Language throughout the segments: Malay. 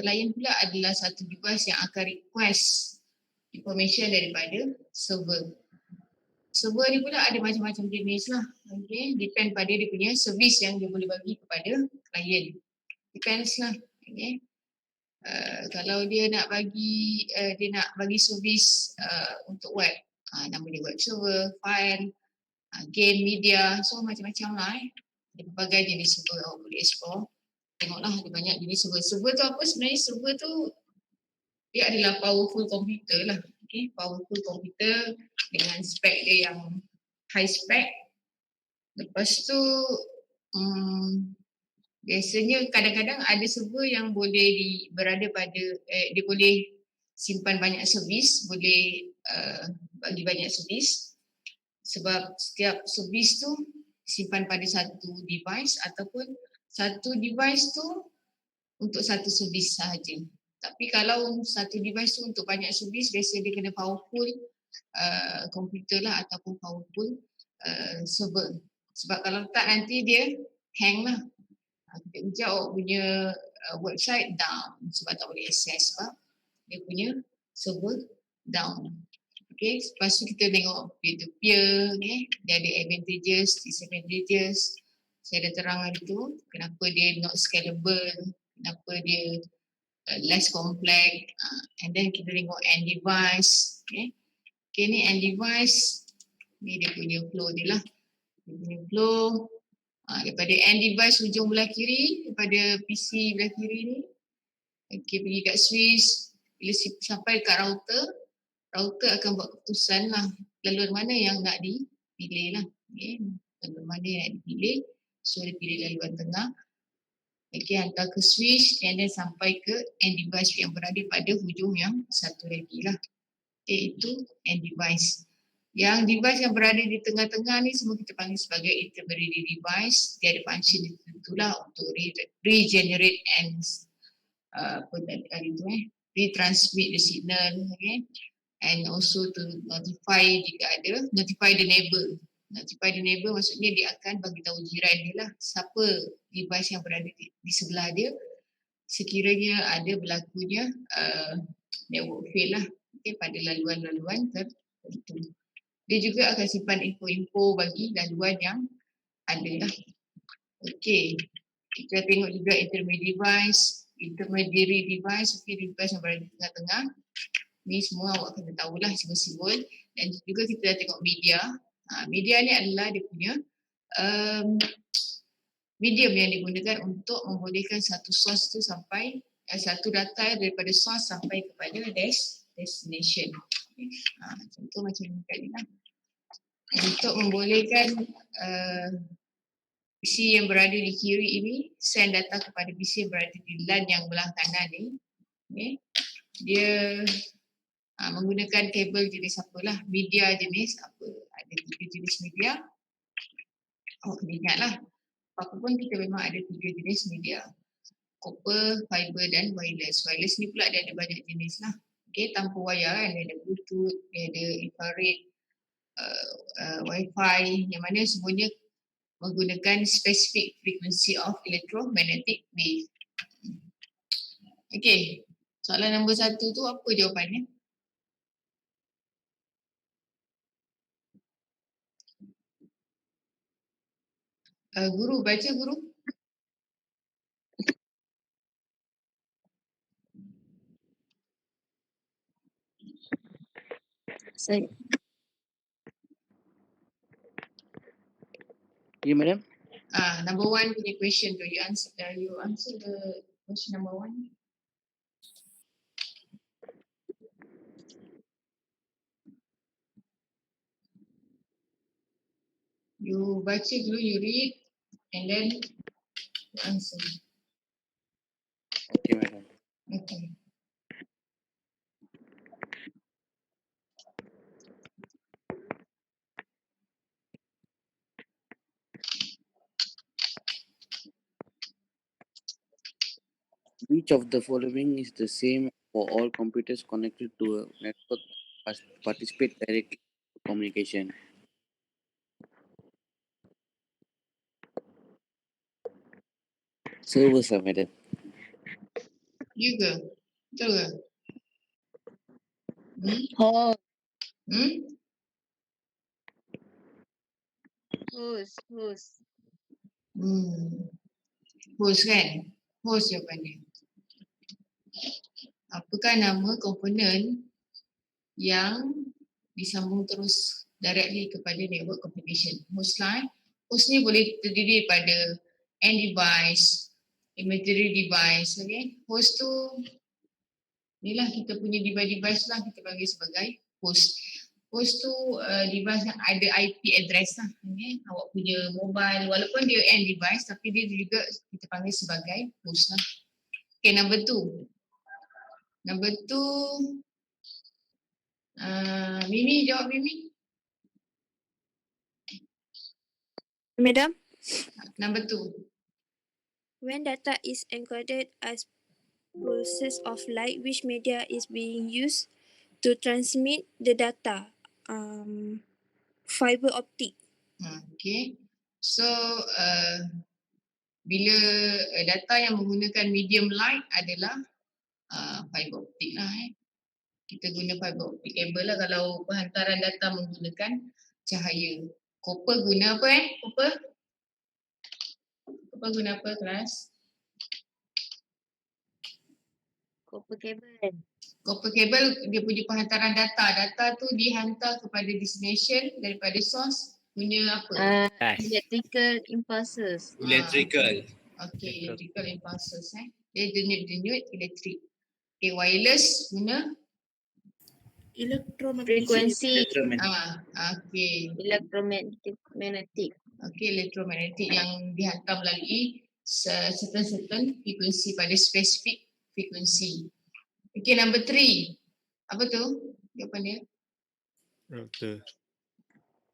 client pula adalah satu device yang akan request information daripada server. Server ni pula ada macam-macam jenis lah. Okay, depend pada dia punya servis yang dia boleh bagi kepada client. Depends lah. Okay. Kalau dia nak bagi servis untuk web, nama dia web server, file, game, media, so macam-macam lah. Ada berbagai jenis server awak boleh explore. Tengoklah ada banyak jenis server. Server tu apa sebenarnya? Server tu dia adalah powerful computer lah. Okay, powerful computer dengan spek dia yang high spec. Lepas tu biasanya kadang-kadang ada server yang boleh berada pada dia boleh simpan banyak servis, boleh bagi banyak servis, sebab setiap servis tu simpan pada satu device ataupun satu device tu untuk satu servis sahaja. Tapi kalau satu device tu untuk banyak servis, biasanya dia kena powerful komputer lah ataupun powerful server. Sebab kalau tak nanti dia hang lah. Kejap awak punya website down sebab tak boleh access sebab dia punya server down. Okay, lepas tu kita tengok peer-to-peer, okay. Dia ada advantages, disadvantages. Saya dah terang hari tu kenapa dia not scalable, kenapa dia less complex, and then kita tengok end device. Okay, ni end device, ni dia punya flow dia lah. Dia punya flow daripada end device hujung belah kiri, daripada PC belah kiri ni, okay, pergi kat switch, bila sampai kat router akan buat keputusan lah laluan mana yang nak dipilih lah. Okay, laluan mana yang nak dipilih, so dia pilih laluan tengah. Okay, hantar ke switch and then sampai ke end device yang berada pada hujung yang satu lagi lah. Okay, itu end device. Yang device yang berada di tengah-tengah ni semua kita panggil sebagai intermediate device. Dia ada function tertentu lah untuk regenerate and retransmit the signal, okay? And also to notify jika ada, notify the neighbor. Notify the neighbor maksudnya dia akan bagi tahu jiran dia lah siapa device yang berada di sebelah dia sekiranya ada berlakunya network fail lah, okay, pada laluan-laluan tertentu. Dia juga akan simpan info-info bagi laluan yang ada lah. Okay, kita tengok juga intermediary device, okay, device yang berada di tengah-tengah. Ni semua awak kena tahulah simbol-simbol. Dan juga kita dah tengok media. Media ni adalah dia punya medium yang digunakan untuk membolehkan satu source tu sampai, satu data daripada source sampai kepada destination. Okay. Contoh macam ni tadi lah. Untuk membolehkan PC yang berada di kiri ini send data kepada PC yang berada di LAN yang belah kanan ni. Okay. Dia menggunakan kabel jenis apalah, media jenis apa. Ada 3 jenis media. Awak kena ingat lah. Apa pun kita memang ada 3 jenis media. Copper, fiber dan wireless. Wireless ni pula dia ada banyak jenis lah. Okay, tanpa wayar kan. Dia ada Bluetooth, dia ada infrared, Wi-Fi, yang mana semuanya menggunakan specific frequency of electromagnetic wave. Okay, soalan nombor 1 tu apa jawapannya? Guru, baca guru. Saya. Ya, madam. Number 1 punya question tu, you answer the question number 1. You baca dulu, you read, and then you answer. Okay, madam. Okay. Which of the following is the same for all computers connected to a network participate directly in communication? Servers lah, madam. Ya ke? Betul ke? Host. Hmm? Host. Host kan? Host jawapannya. Apakah nama komponen yang disambung terus directly kepada network computation? Host line. Host ni boleh terdiri daripada end device, imaginary device, okay? Host tu inilah kita punya device lah, kita panggil sebagai host. Host tu device yang ada IP address lah, okay? Awak punya mobile, walaupun dia end device tapi dia juga kita panggil sebagai host lah. Okay, number two. Mimi, jawab Mimi. Madam, Number two. when data is encoded as process of light, which media is being used to transmit the data? Fiber optic. Okay. So, bila data yang menggunakan medium light adalah fiber optic lah. Kita guna fiber optic cable lah kalau penghantaran data menggunakan cahaya. Copper guna apa Copper? Copper guna apa kelas? Copper cable. Copper cable dia punya penghantaran data. Data tu dihantar kepada destination daripada source guna apa? Electrical impulses. Okay, electrical impulses. Dia denyut elektrik. Okay, wireless guna? Frequency. Okay. Electromagnetic. Okay, elektromagnetik yang dihantar melalui certain frekuensi pada spesifik frekuensi. Okay, number three. Apa tu jawapan dia?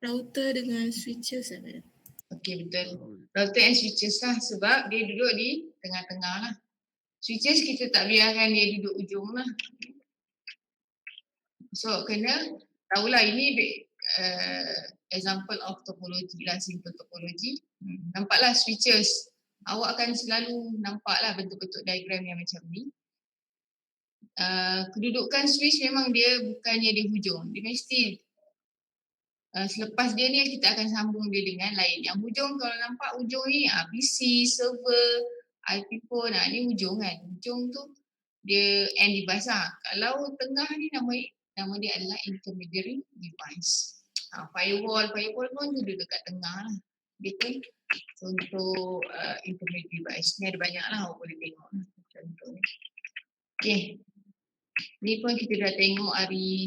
Router dengan switches ada. Okay, betul. Router and switches lah sebab dia duduk di tengah-tengah lah. Switches kita tak biarkan dia duduk ujung lah. So, kena tahulah ini example of topology lah, simple topology. Nampaklah switches. Awak akan selalu nampaklah bentuk-bentuk diagram yang macam ni. Kedudukan switch memang dia bukannya di hujung. Dia mesti selepas dia ni kita akan sambung dia dengan lain. Yang hujung kalau nampak hujung ni PC, server, IP phone, ni hujung kan. Hujung tu dia end device lah. Kalau tengah ni nama dia adalah intermediary device. Firewall pun duduk dekat tengah lah. Dia pun contoh intermediate device. Ni ada banyak lah, awak boleh tengok contoh ni. Okay. Ni pun kita dah tengok hari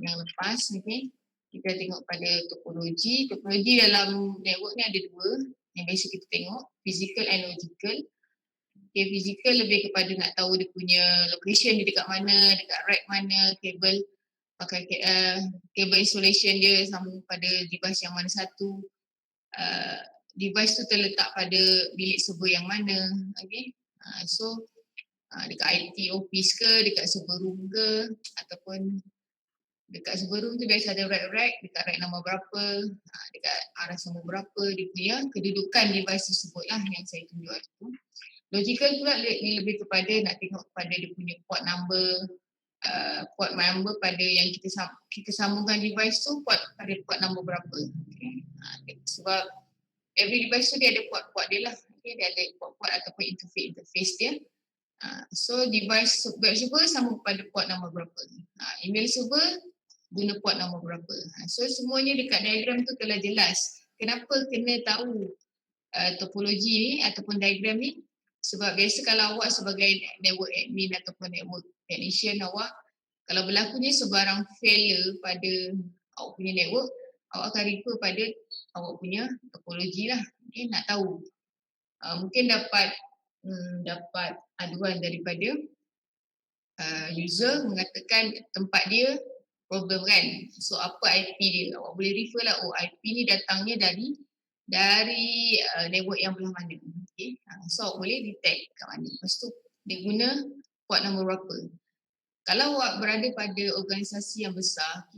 yang lepas. Okay. Kita tengok pada topologi. Topologi dalam network ni ada dua yang biasa kita tengok. Physical and logical. Okay, physical lebih kepada nak tahu dia punya location dia dekat mana, dekat rack mana, kabel pakai kabel insulation dia sambung pada device yang mana satu. Device tu terletak pada bilik server yang mana. Okay. So dekat IT office ke, dekat server room ke, ataupun dekat server room tu biasa ada rack-rack, dekat rack nombor berapa, dekat arah nombor berapa, dia punya kedudukan device tersebut lah yang saya tunjuk hari tu. Logical pula lebih kepada nak tengok pada dia punya port number pada yang kita sambungkan device tu pada port nombor berapa. Okay. Sebab every device tu dia ada port-port dia lah. Okay. Dia ada port-port ataupun interface dia. So device web server sambung pada port nombor berapa. Email server guna port nombor berapa. So semuanya dekat diagram tu telah jelas. Kenapa kena tahu topologi ni ataupun diagram ni? Sebab biasa kalau awak sebagai network admin ataupun network technician awak, kalau berlakunya sebarang failure pada awak punya network, awak akan refer pada awak punya topologi lah. Okay, nak tahu. Mungkin dapat aduan daripada user mengatakan tempat dia problem kan. So apa IP dia? Awak boleh refer lah, IP ni datangnya dari network yang belah mana. Okay. So awak boleh detect kat mana. Lepas tu dia guna port nombor berapa. Kalau awak berada pada organisasi yang besar,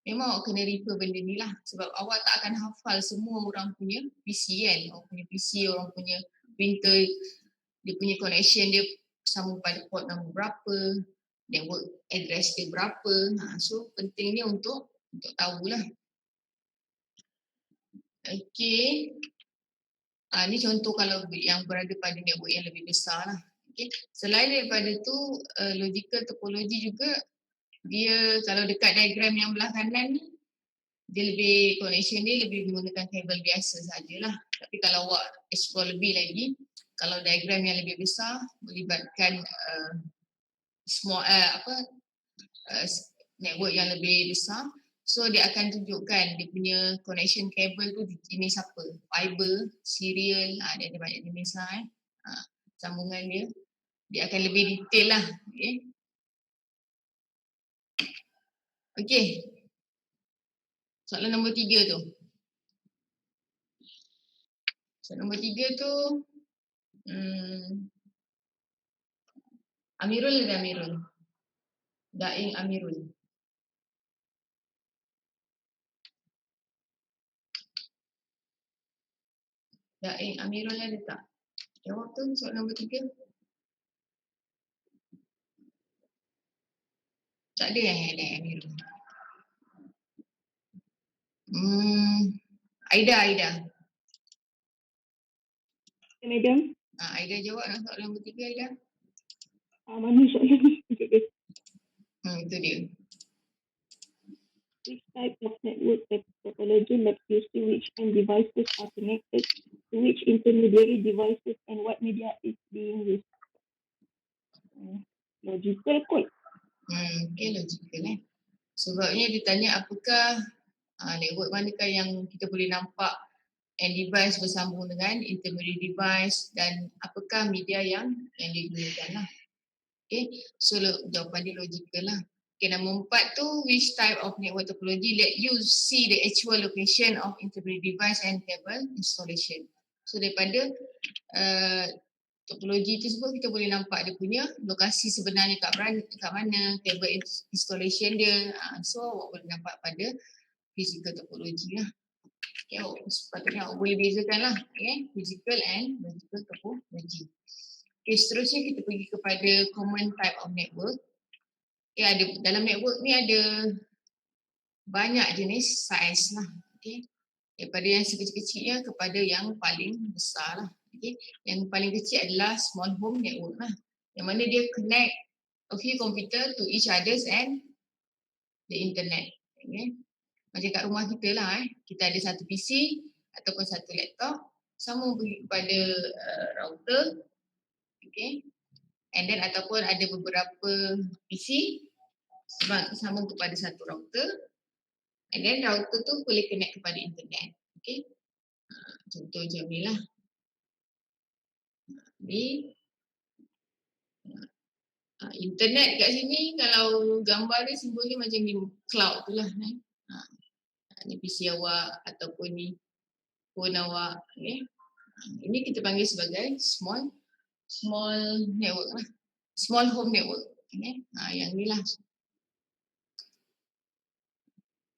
memang awak kena refer benda ni lah. Sebab awak tak akan hafal semua orang punya PC kan. Orang punya PC, orang punya printer, dia punya connection dia sambung pada port nombor berapa, network address dia berapa. So penting ni untuk tahulah. Okey. Ni contoh kalau yang berada pada network yang lebih besar lah. Okay. Selain daripada tu, logical topology juga, dia kalau dekat diagram yang belah kanan ni, dia lebih, connection dia lebih menggunakan kabel biasa sajalah. Tapi kalau awak explore lebih lagi, kalau diagram yang lebih besar, melibatkan network yang lebih besar, so dia akan tunjukkan dia punya connection kabel tu jenis apa, fiber, serial, dia ada banyak jenis lah sambungan dia akan lebih detail lah. Okay. Soalan nombor 3 tu. Soalan nombor 3 tu, Amirul ada Amirul. Daing Amirul. Daing Amirul ada tak? Jawab tu soalan nombor 3. Tak ada yang Daing Amirul. Aida. Madam, Aida jawab lah soalan nombor 3, Aida. mana soalan ni? Itu dia. Which type of network topology lets you see which end devices are connected to which intermediary devices and what media is being used? Logical kot. Okay, logical Sebabnya dia tanya apakah network manakah yang kita boleh nampak end device bersambung dengan intermediary device dan apakah media yang digunakan lah. Okay, so jawapan dia logical lah. Okay, nombor 4 tu, which type of network topology let you see the actual location of intermediary device and cable installation. So daripada topologi tersebut kita boleh nampak dia punya lokasi sebenarnya kat mana, cable installation dia. So awak boleh nampak pada physical topology lah. Okay, sepatutnya awak boleh bezakan lah, physical and logical topology. Okay, seterusnya kita pergi kepada common type of network. Ada dalam network ni ada banyak jenis size lah. Okay. Daripada yang sekecil-kecilnya kepada yang paling besar lah. Okay. Yang paling kecil adalah small home network lah. Yang mana dia connect a few computer to each others and the internet. Okay. Macam kat rumah kita lah. Kita ada satu PC ataupun satu laptop, sambung pergi kepada router. Okay. And then ataupun ada beberapa PC sambung kepada satu router, and then router tu boleh connect kepada internet. Okay. Contoh macam ni lah. Ni internet kat sini, kalau gambar dia simbol dia macam ni cloud tu lah. Ni PC awak ataupun ni phone awak. Okay. Ini kita panggil sebagai small network lah. Small home network. Okay. Yang ni lah.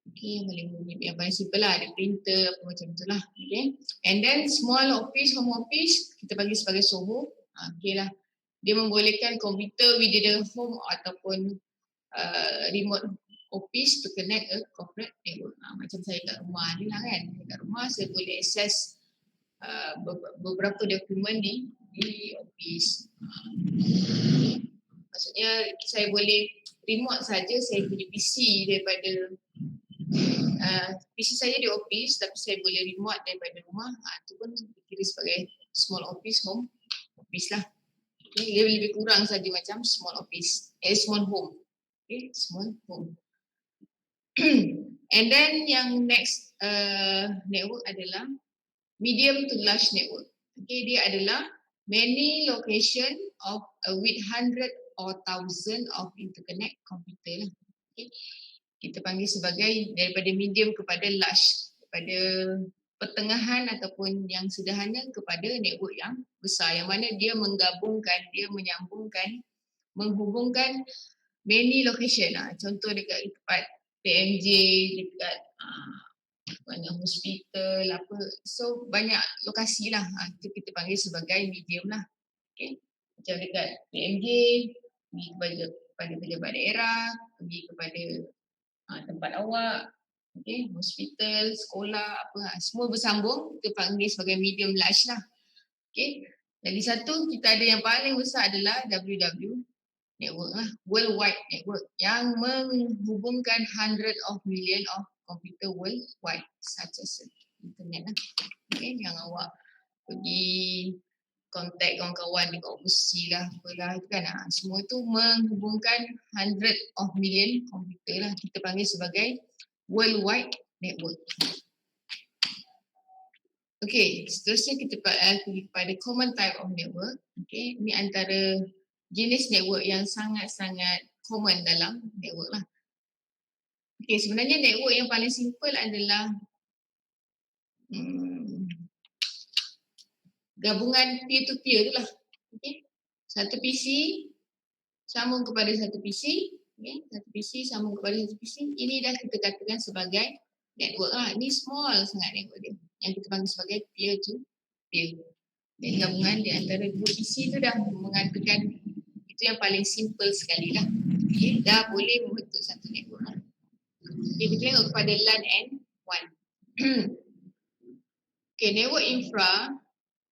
Okay, yang paling simple lah, ada printer apa macam tu lah. Okay. And then small office, home office, kita panggil sebagai SOHO. Okay lah. Dia membolehkan komputer within the home ataupun remote office to connect a corporate network. Macam saya kat rumah ni lah kan. Kat rumah saya boleh access beberapa dokumen di office. Maksudnya saya boleh remote saja saya punya PC daripada PC saya di office tapi saya boleh remote daripada rumah. Itu pun dikira sebagai small office, home office lah. Okay, dia lebih kurang saja macam small office, small home. Okay, small home. And then yang next network adalah medium to large network. Okay, dia adalah many location with 100 or 1000 of interconnect computer lah. Okay. Kita panggil sebagai daripada medium kepada large, daripada pertengahan ataupun yang sederhana kepada network yang besar, yang mana dia menghubungkan many location. Contoh dekat tempat PMJ, dekat banyak hospital apa, so banyak lokasi lah. Itu kita panggil sebagai medium lah. Okay. Macam dekat PMJ, pergi kepada pejabat daerah, pergi kepada tempat awak, okay, hospital, sekolah, apa, semua bersambung, kita panggil sebagai medium large lah. Okay. Lagi satu, kita ada yang paling besar adalah WW network lah, worldwide network yang menghubungkan hundred of million of computer worldwide, such as internet lah. Okay, yang awak pergi kontak kawan-kawan dekat overseas lah, apalah itu kan, semua tu menghubungkan hundred of million komputer lah, kita panggil sebagai worldwide network. Okay, seterusnya kita pergi kepada common type of network. Okay, ini antara jenis network yang sangat-sangat common dalam network lah. Okay, sebenarnya network yang paling simple adalah gabungan peer-to-peer tu lah. Okay, satu PC sambung kepada satu PC, okay, satu PC sambung kepada satu PC. Ini dah kita katakan sebagai network lah. Ini small sangat network dia, yang kita panggil sebagai peer-to-peer. Dan gabungan di antara dua PC tu dah mengatakan itu yang paling simple sekali lah. Okay, dah boleh membentuk satu network lah. Okay, kita tengok kepada LAN and WAN. Okay, network infra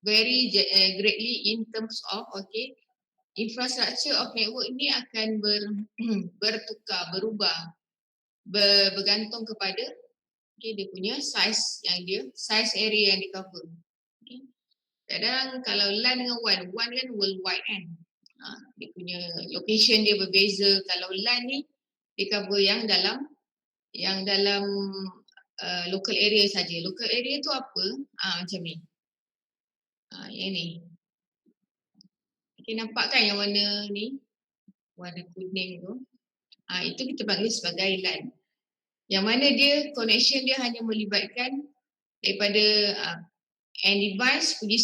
vary greatly in terms of, okay, infrastructure of network ni akan bertukar, berubah, bergantung kepada, okay, dia punya size area yang di cover. Okay. Kadang kalau LAN dengan WAN kan worldwide kan. Dia punya location dia berbeza. Kalau LAN ni dia cover yang dalam local area saja. Local area tu apa? Macam ni. Yang ni. Okay, nampak kan yang warna ni? Warna kuning tu. Itu kita panggil sebagai LAN. Yang mana dia connection dia hanya melibatkan daripada end device pergi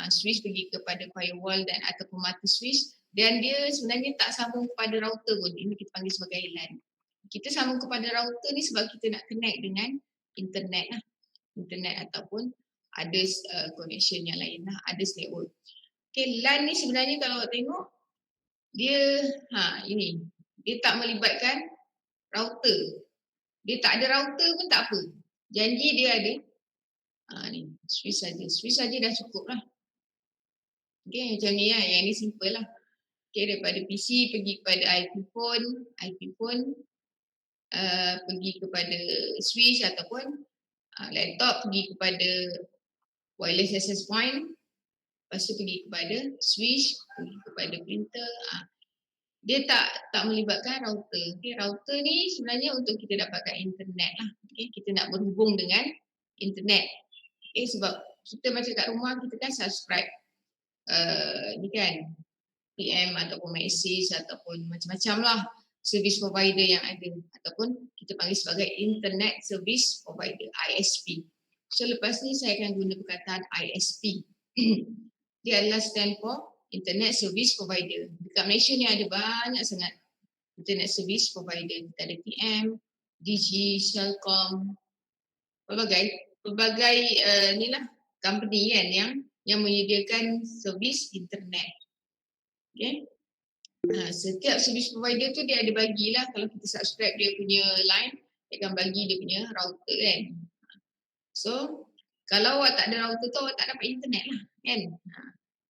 switch pergi kepada firewall dan ataupun mata switch, dan dia sebenarnya tak sambung kepada router pun. Ini kita panggil sebagai LAN. Kita sambung kepada router ni sebab kita nak connect dengan internet lah. Internet ataupun ada connection yang lain lah, ada network. Okay, LAN ni sebenarnya kalau awak tengok dia ini dia tak melibatkan router. Dia tak ada router pun tak apa. Janji dia ada ni switch saja dah cukup lah. Okay, macam ni lah, yang ni simple lah. Okay, daripada PC pergi kepada IP phone pergi kepada switch ataupun laptop pergi kepada wireless access point, lepas tu pergi kepada switch, pergi kepada printer. Dia tak melibatkan router. Okay, router ni sebenarnya untuk kita dapatkan internet lah. Okay, kita nak berhubung dengan internet. Okay, sebab kita macam kat rumah kita kan subscribe ni kan PM ataupun message ataupun macam-macam lah service provider yang ada, ataupun kita panggil sebagai internet service provider, ISP. So lepas ni saya akan guna perkataan ISP. Dia adalah stand for internet service provider. Dekat Malaysia ni ada banyak sangat internet service provider. Kita ada TM, Digi, Celcom, pelbagai ni lah company kan yang menyediakan servis internet. Okay. Setiap service provider tu dia ada bagilah, kalau kita subscribe dia punya line, dia akan bagi dia punya router kan. So kalau awak tak ada router tu awak tak dapat internet lah kan.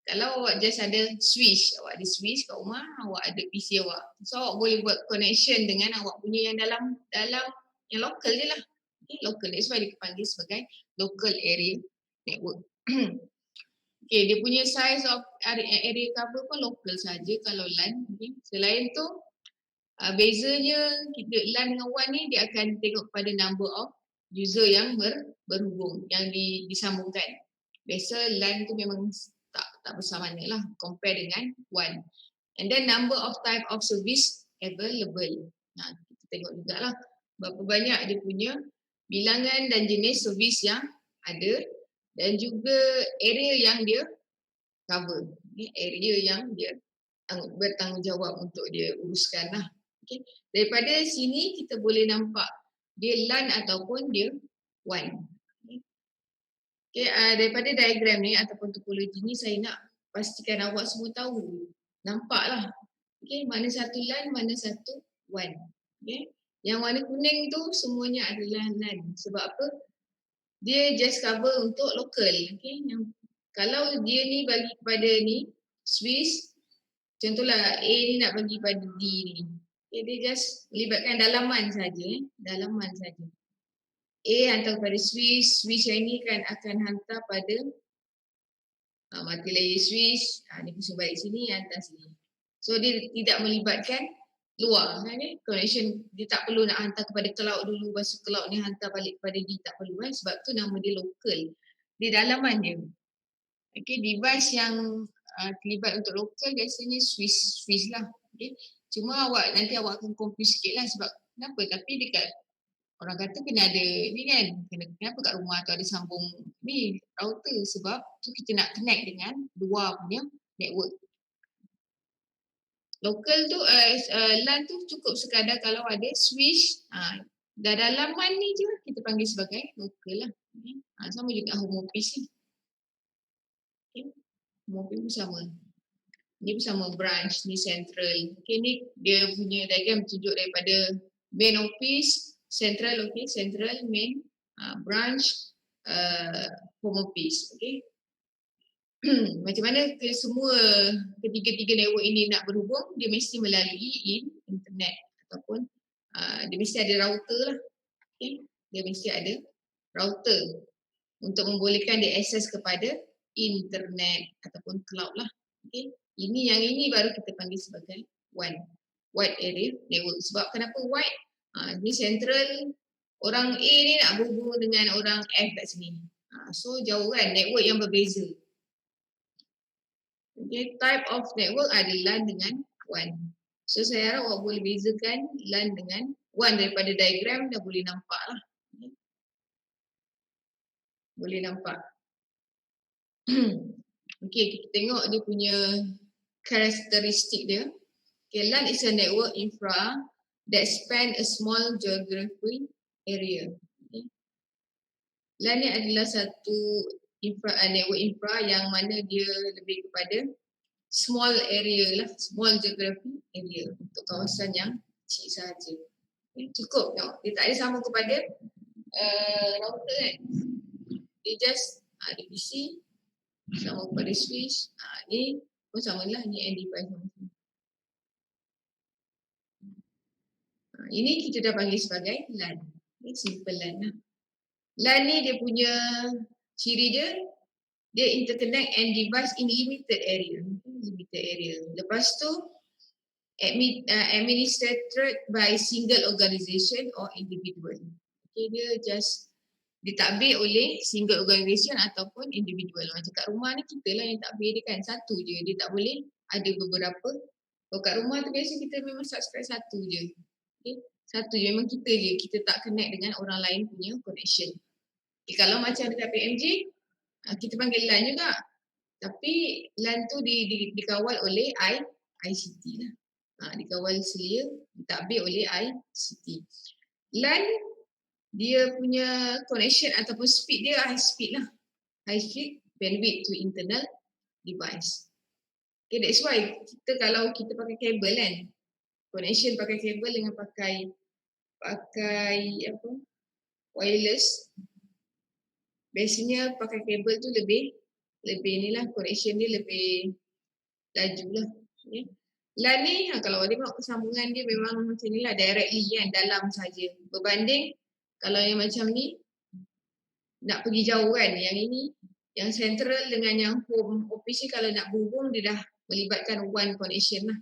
Kalau awak just ada switch, awak ada switch kat rumah, awak ada PC awak, so awak boleh buat connection dengan awak punya yang dalam yang local je lah. Okay, local, that's why dia dipanggil sebagai local area network. Okay, dia punya size of area cover pun local saja kalau LAN. Okay. Selain tu, bezanya kita LAN dengan WAN ni dia akan tengok pada number of user yang berhubung, yang disambungkan. Biasa LAN tu memang tak besar mana lah compare dengan WAN. And then number of type of service available. Kita tengok jugalah berapa banyak dia punya bilangan dan jenis servis yang ada, dan juga area yang dia cover. Okay. Area yang dia bertanggungjawab untuk dia uruskan lah. Okay. Daripada sini kita boleh nampak dia LAN ataupun dia WAN. Okay. Okay, daripada diagram ni ataupun topologi ni saya nak pastikan awak semua tahu. Nampaklah. Okay, mana satu LAN, mana satu WAN. Okay. Yang warna kuning tu semuanya adalah LAN. Sebab apa? Dia just cover untuk lokal. Okay. Yang, kalau dia ni bagi kepada ni, Swiss, contohlah A ni nak bagi pada D ni. Okay, dia just melibatkan dalaman saja. Dalaman saja. A hantar kepada Swiss, Swiss yang ni kan akan hantar pada mati layer Swiss, dia pusing balik sini, hantar sini. So dia tidak melibatkan luar kan, connection. Dia tak perlu nak hantar kepada cloud dulu, lepas tu cloud ni hantar balik kepada D, tak perlu kan, sebab tu nama dia local. Dia dalaman je. Okay, device yang terlibat untuk lokal biasanya Swiss lah. Okay. Cuma nanti awak akan confuse sikit lah sebab kenapa, tapi dekat orang kata kena ada ni kan, kenapa kat rumah tu ada sambung ni router, sebab tu kita nak connect dengan luar punya network. Local tu, LAN tu cukup sekadar kalau ada switch, dah dalaman ni je kita panggil sebagai local lah. Okay. Sama juga home office ni. Okay. Home office pun sama. Ni pun sama, branch, ni central. Okay, ni dia punya diagram tunjuk daripada main office, central, okay, central, main, branch, home office, okay. Macam mana semua ketiga-tiga network ini nak berhubung, dia mesti melalui internet ataupun dia mesti ada router lah. Okay. Dia mesti ada router untuk membolehkan dia akses kepada internet ataupun cloud lah. Okay. Yang ini baru kita panggil sebagai WAN, Wide Area Network. Sebab kenapa wide? Ni central, orang A ni nak berhubung dengan orang F kat sini. So jauh kan, network yang berbeza. Okay, type of network ada LAN dengan WAN. So saya harap awak boleh bezakan LAN dengan WAN daripada diagram dah boleh nampak lah. Okay. Boleh nampak. Okay, kita tengok dia punya karakteristik dia. Okay, LAN is a network infra that span a small geographic area. Okay. LAN ni adalah satu network infra yang mana dia lebih kepada small area lah, small geographic area untuk kawasan yang kecil sahaja. Okay, cukup tengok. Dia tak ada sama kepada router kan. Dia just ada PC sama kepada switch. Ni pun sama lah, ni end device sama. Ini kita dah panggil sebagai LAN. Ini simple LAN lah. LAN ni dia punya ciri dia interconnect and device in limited area. Limited area. Lepas tu administered by single organisation or individual. Okay, dia just ditadbir oleh single organisation ataupun individual. Macam kat rumah ni kita lah yang takbir dia kan, satu je. Dia tak boleh ada beberapa. Kalau kat rumah tu biasa kita memang subscribe satu je. Okay, satu je, memang kita je. Kita tak connect dengan orang lain punya connection. Okay, kalau macam dekat PMJ, kita panggil LAN juga. Tapi LAN tu dikawal oleh ICT lah. Dikawal selia, ditadbir oleh ICT. LAN, dia punya connection ataupun speed dia high speed lah. High speed bandwidth to internal device. Okay, that's why kalau kita pakai kabel kan, connection pakai kabel dengan pakai wireless, biasanya pakai kabel tu lebih ni lah, connection dia lebih laju lah. Okay. LAN ni kalau dia tengok sambungan dia memang macam ni lah, directly kan, dalam saja. Berbanding kalau yang macam ni nak pergi jauh kan, yang ini yang central dengan yang home office ni kalau nak berhubung dia dah melibatkan one connection lah.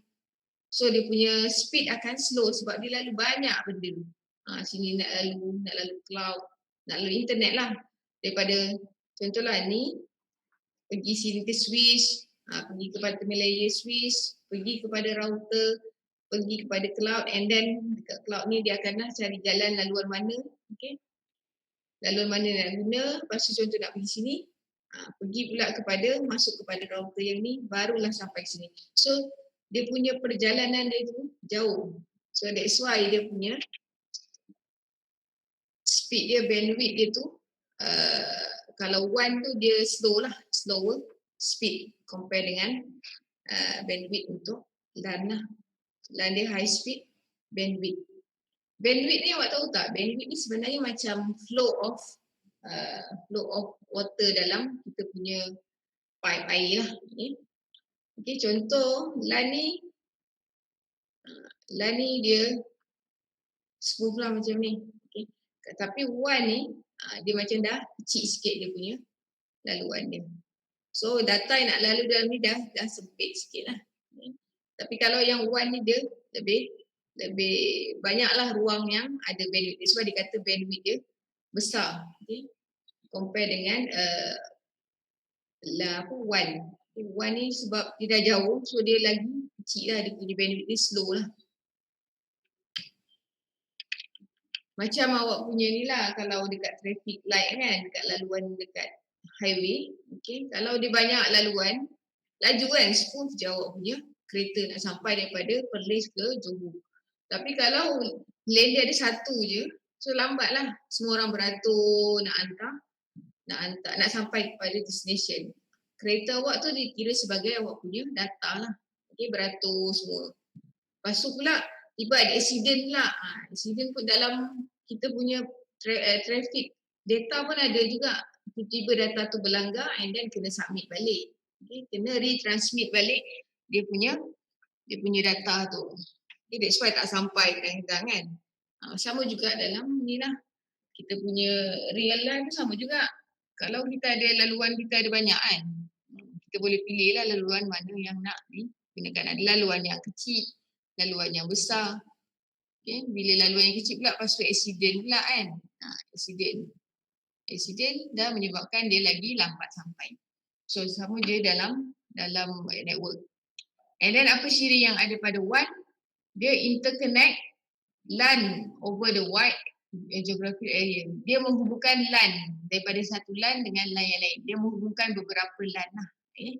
So dia punya speed akan slow sebab dia lalu banyak benda. Sini nak lalu cloud, nak lalu internet lah. Daripada contohlah ni, pergi sini ke switch, pergi kepada layer switch, pergi kepada router, pergi kepada cloud, and then dekat cloud ni dia akan cari jalan laluan mana, okay? Laluan mana nak guna, lepas tu contoh nak pergi sini, pergi pula masuk kepada router yang ni, barulah sampai sini. So dia punya perjalanan dia tu jauh. So that's why dia punya speed dia, bandwidth dia tu, kalau one tu dia slower. speed compare dengan bandwidth untuk LAN lah. LAN dia high speed, bandwidth. Bandwidth ni awak tahu tak? Bandwidth ni sebenarnya macam flow of water dalam kita punya pipe air lah. Okay, contoh LAN ni dia smooth lah macam ni. Okay. Tapi WAN ni dia macam dah kecil sikit dia punya laluan dia. So data yang nak lalu dalam ni dah sempit sikit lah. Okay. Tapi kalau yang WAN ni dia lebih banyaklah ruang yang ada bandwidth dia, sebab dia kata bandwidth dia besar. Okay. Compare dengan WAN. Okay. WAN ni sebab dia dah jauh, so dia lagi kecil lah, dia punya bandwidth dia slow lah. Macam awak punya ni lah, kalau dekat traffic light kan, dekat laluan dekat highway, okay, kalau dia banyak laluan, laju kan, smooth je awak punya kereta nak sampai daripada Perlis ke Johor. Tapi kalau lane dia ada satu je, so lambat lah. Semua orang beratur nak hantar, nak sampai kepada destination. Kereta awak tu dikira sebagai awak punya data lah. Okay, beratur semua. Lepas tu pula, tiba ada accident pula. Accident pun dalam kita punya traffic data pun ada juga. Tiba-tiba data tu berlanggar and then kena submit balik. Okay, kena retransmit balik dia punya data tu. Okay, that's why tak sampai kadang-kadang kan. Sama juga dalam ni lah. Kita punya real life tu sama juga. Kalau kita ada laluan, kita ada banyak kan. Kita boleh pilih lah laluan mana yang nak digunakan. Ada laluan yang kecil, laluan yang besar. Okay, bila laluan yang kecil pula, lepas tu accident pula kan. Accident dah menyebabkan dia lagi lambat sampai. So sama je dalam network. And then apa ciri yang ada pada WAN? Dia interconnect LAN over the wide geographic area. Dia menghubungkan LAN daripada satu LAN dengan LAN yang lain. Dia menghubungkan beberapa LAN lah. Okay.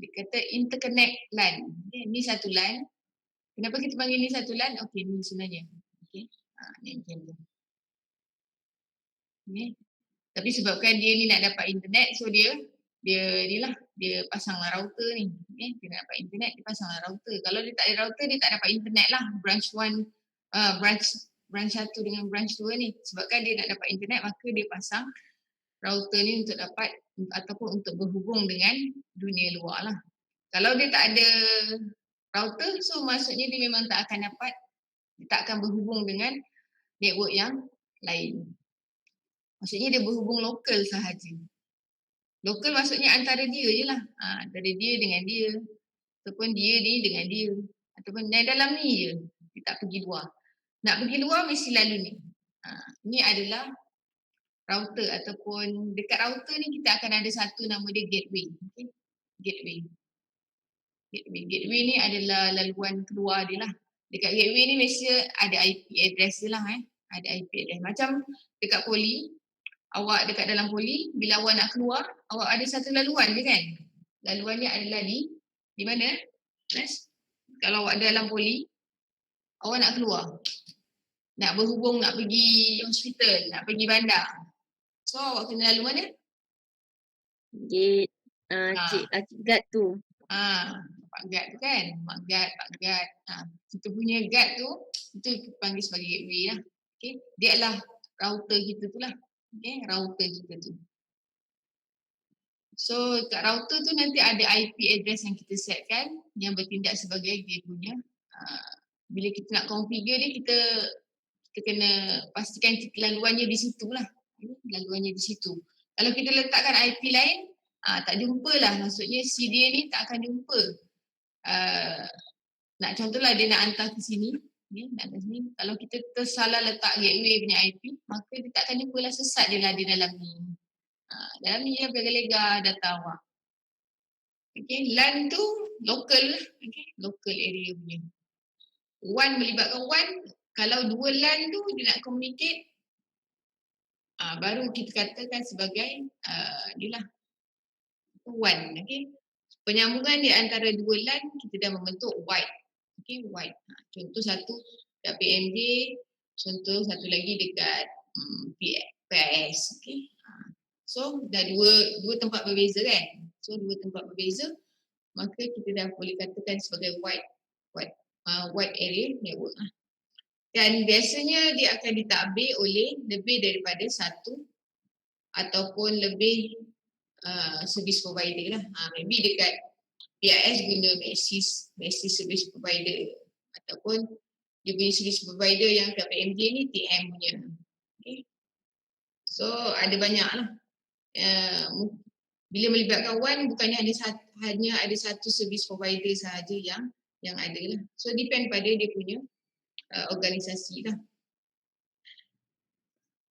Dia kata interconnect LAN. Okay. Ni satu LAN. Kenapa kita panggil ni satu LAN? Okay, ni sebenarnya. Okay. Ni macam tu. Okay. Tapi sebabkan dia ni nak dapat internet, so dia pasang router ni. Okay. Dia nak dapat internet, dia pasang router. Kalau dia tak ada router, dia tak dapat internet lah. Branch 1 dengan branch 2 ni. Sebabkan dia nak dapat internet, maka dia pasang router ni untuk dapat ataupun untuk berhubung dengan dunia luar lah. Kalau dia tak ada router, so maksudnya dia memang tak akan dapat, dia tak akan berhubung dengan network yang lain. Maksudnya dia berhubung lokal sahaja. Lokal maksudnya antara dia je lah. Antara dia dengan dia. Ataupun dia ni dengan dia. Ataupun dalam ni je. Dia tak pergi luar. Nak pergi luar mesti lalu ni. Ni adalah router ataupun dekat router ni kita akan ada satu nama dia gateway. Okay? Gateway ni adalah laluan keluar dia lah. Dekat gateway ni mesti ada IP address dia lah. Ada IP address. Macam dekat poli, awak dekat dalam poli, bila awak nak keluar, awak ada satu laluan je kan? Laluan ni adalah di mana? Yes. Kalau awak dalam poli, awak nak keluar. Nak berhubung, nak pergi hospital, nak pergi bandar. So awak kena lalu mana? Gate. Cik guard tu. Pak guard tu kan? Pak guard. Kita punya guard tu, itu panggil sebagai gateway lah. Okay. Dia adalah router kita tu lah. Okay, router kita tu. So kat router tu nanti ada IP address yang kita setkan yang bertindak sebagai dia punya. Bila kita nak configure dia, kita kena pastikan laluannya di situ lah. Laluannya di situ. Kalau kita letakkan IP lain, tak jumpa lah. Maksudnya si dia ni tak akan jumpa. Nak contohlah dia nak hantar ke sini. Nak ke sini. Kalau kita tersalah letak gateway punya IP, maka dia tak akan jumpa lah, sesat dia lah di dalam ni. Dalam ni dia lega-lega data awak. Okay, LAN tu local lah. Okay, local area punya. WAN melibatkan WAN. Kalau dua LAN tu dia nak communicate, baru kita katakan sebagai dia lah WAN. Okay. Penyambungan di antara dua LAN kita dah membentuk wide. Okay, wide. Contoh satu dekat PMJ, contoh satu lagi dekat PIS. Okay. So dah dua tempat berbeza kan. So dua tempat berbeza, maka kita dah boleh katakan sebagai wide area network lah. Dan biasanya dia akan ditadbir oleh lebih daripada satu ataupun lebih service provider lah. Maybe dekat PIS guna Maxis service provider ataupun dia punya service provider yang kat PMJ ni TM punya. Okay. So ada banyak lah. Bila melibatkan WAN bukannya hanya ada satu service provider sahaja yang ada lah. So depend pada dia punya organisasi lah.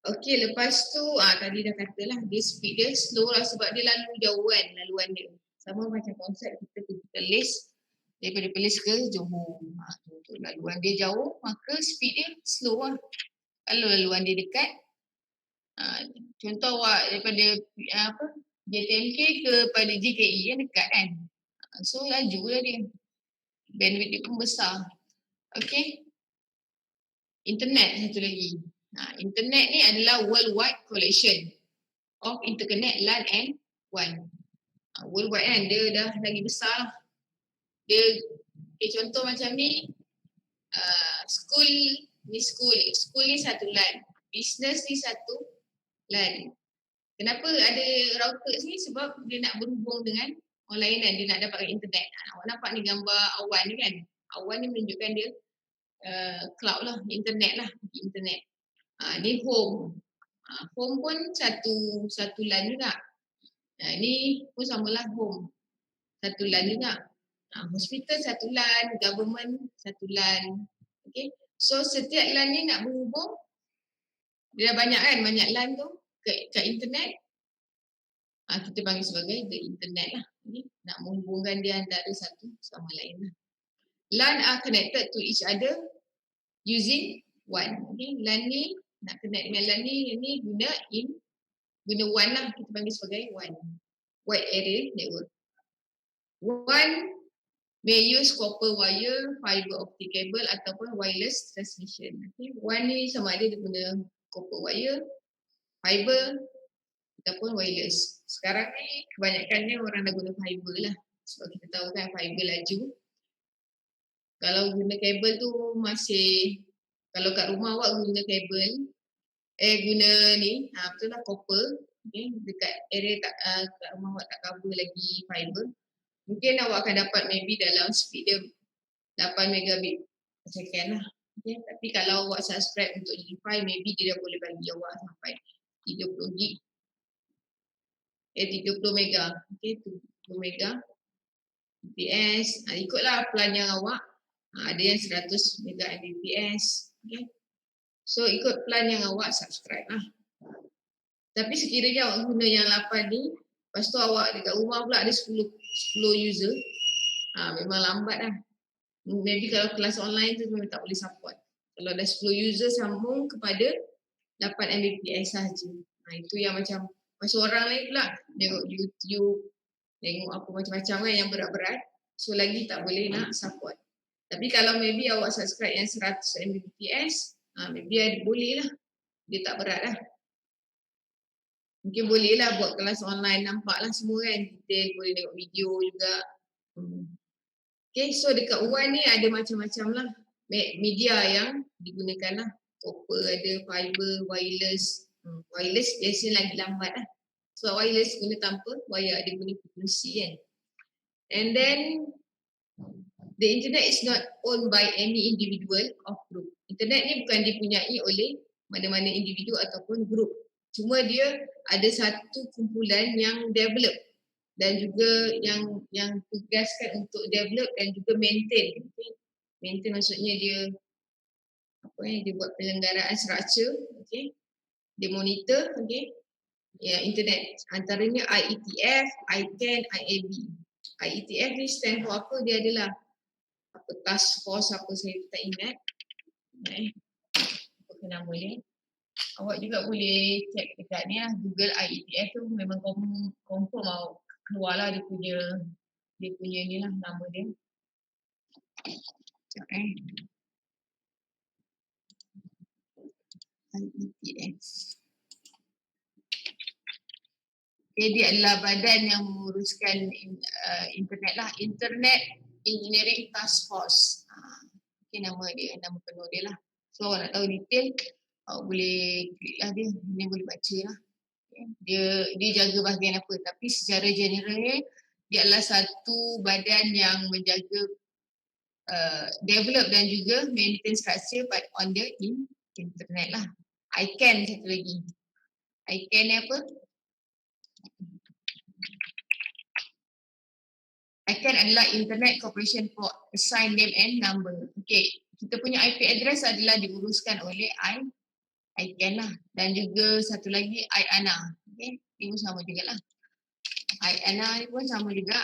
Okey, lepas tu tadi dah katalah dia speed dia slow lah sebab dia lalu jauhan laluan dia. Sama macam konsep kita pergi Perlis, daripada Perlis ke Johor. Untuk laluan dia jauh, maka speed dia slow lah. Kalau laluan dia dekat, contoh awak daripada JTMK kepada JKE kan dekat kan. So laju lah dia. Bandwidth dia pun besar. Okey. Internet satu lagi. Internet ni adalah worldwide collection of interconnect LAN and WAN. Worldwide kan, dia dah lagi besar lah. Dia, contoh macam ni, school ni satu LAN, business ni satu LAN. Kenapa ada router ni? Sebab dia nak berhubung dengan orang lain dan dia nak dapatkan internet. Awak nampak ni gambar awan ni kan? Awan ni menunjukkan dia cloud lah, internet lah, internet. Ni home. Home pun satu LAN juga. Ni pun samalah home. Satu LAN juga. Hospital satu LAN, government satu LAN. Okay. So setiap LAN ni nak berhubung, dia dah banyak kan, banyak LAN tu ke internet. Kita panggil sebagai the internet lah. Okay. Nak menghubungkan dia antara satu sama lain lah. LAN are connected to each other using WAN. Okay. LAN ni nak connect dengan LAN ni guna WAN lah, kita panggil sebagai WAN, wide area network. WAN may use copper wire, fiber optic cable ataupun wireless transmission. Okay. WAN ni sama ada dia guna copper wire, fiber ataupun wireless. Sekarang ni kebanyakannya orang dah guna fiber lah. Sebab kita tahu kan fiber laju. Kalau guna kabel tu masih, kalau kat rumah awak guna kabel, guna ni, betul lah copper. Okay. Dekat area kat rumah awak tak cover lagi fiber. Mungkin awak akan dapat maybe dalam speed dia 8 megabit per second lah. Okay. Tapi kalau awak subscribe untuk G5, maybe dia dah boleh bagi awak sampai 30 gig. 30 mega. Okay, 30 mega. Mbps. Ikutlah plan yang awak. Ada yang 100 mega Mbps. Okay. So ikut plan yang awak subscribe lah. Tapi sekiranya awak guna yang 8 ni, lepas tu awak dekat rumah pula ada 10 user, memang lambat lah. Maybe kalau kelas online tu memang tak boleh support. Kalau ada 10 user sambung kepada 8 Mbps sahaja. Itu yang macam orang lain pula tengok YouTube, tengok apa macam-macam kan yang berat-berat. So lagi tak boleh nak support. Tapi kalau maybe awak subscribe yang 100 Mbps, maybe boleh lah. Dia tak berat lah. Mungkin boleh lah buat kelas online, nampak lah semua kan. Detail, boleh tengok video juga. Okay, so dekat WAN ni ada macam-macam lah media yang digunakan lah. Copper ada, fiber, wireless. Wireless biasanya lagi lambat lah. So wireless guna tanpa wire, dia guna frekuensi kan. And then the internet is not owned by any individual or group. Internet ni bukan dipunyai oleh mana-mana individu ataupun group. Cuma dia ada satu kumpulan yang develop dan juga yang tugaskan untuk develop dan juga maintain. Okay. Maintain maksudnya dia dia buat penyelenggaraan structure, okay. Dia monitor, okay. Ya, internet antaranya IETF, ICANN, IAB. IETF ni stand for apa? Dia adalah task force apa saya tak ingat. Apa nama dia? Awak juga boleh check dekat ni lah, Google IETF tu memang confirm keluarlah dia punya ni lah nama dia. Sekejap IETF. Dia adalah badan yang menguruskan internet lah, Internet Engineering Task Force. Nama dia, nama penuh dia lah. So awak nak tahu detail, awak boleh klik lah dia, ni boleh baca lah. Dia jaga bahagian apa, tapi secara generalnya dia adalah satu badan yang menjaga develop dan juga maintain structure but on the internet lah. ICANN satu lagi. ICANN ni apa? ICANN adalah Internet Corporation for Assigned Name and Number. Okay, kita punya IP address adalah diuruskan oleh ICANN lah. Dan juga satu lagi IANA. Okay, ini pun sama juga lah. IANA ni pun sama juga.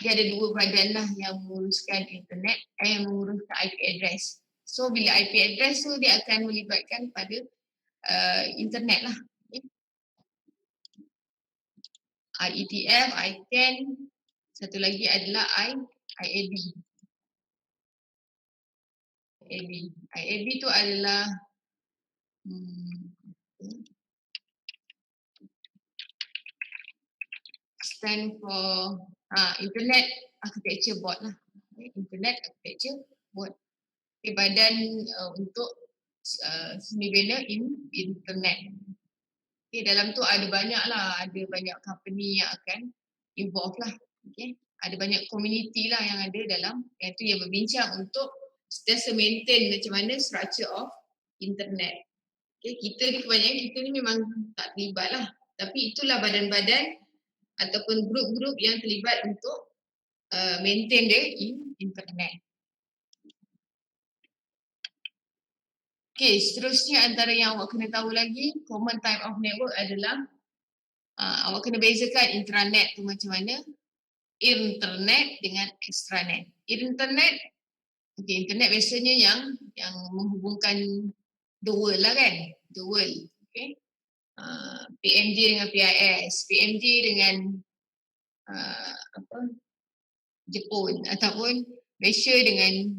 Dia ada dua badan lah yang menguruskan internet, yang menguruskan IP address. So bila IP address tu dia akan melibatkan pada internet lah. Okay. IETF, ICANN, satu lagi adalah IAB. IAB tu adalah stand for Internet Architecture Board lah. Internet Architecture Board. Badan untuk seni bina internet. Okay, dalam tu ada banyak lah, ada banyak company yang akan involve lah. Okay. Ada banyak community lah yang ada dalam yang tu yang berbincang untuk sentiasa maintain macam mana structure of internet. Okay, kita ni kebanyakan kita ni memang tak terlibat lah. Tapi itulah badan-badan ataupun grup-grup yang terlibat untuk maintain the internet. Okay, seterusnya antara yang awak kena tahu lagi, common type of network adalah awak kena bezakan intranet tu macam mana, internet dengan extranet. Internet, okay, internet biasanya yang menghubungkan the world lah kan, the world. Okay. PMJ dengan PIS, PMJ dengan Jepun ataupun Malaysia dengan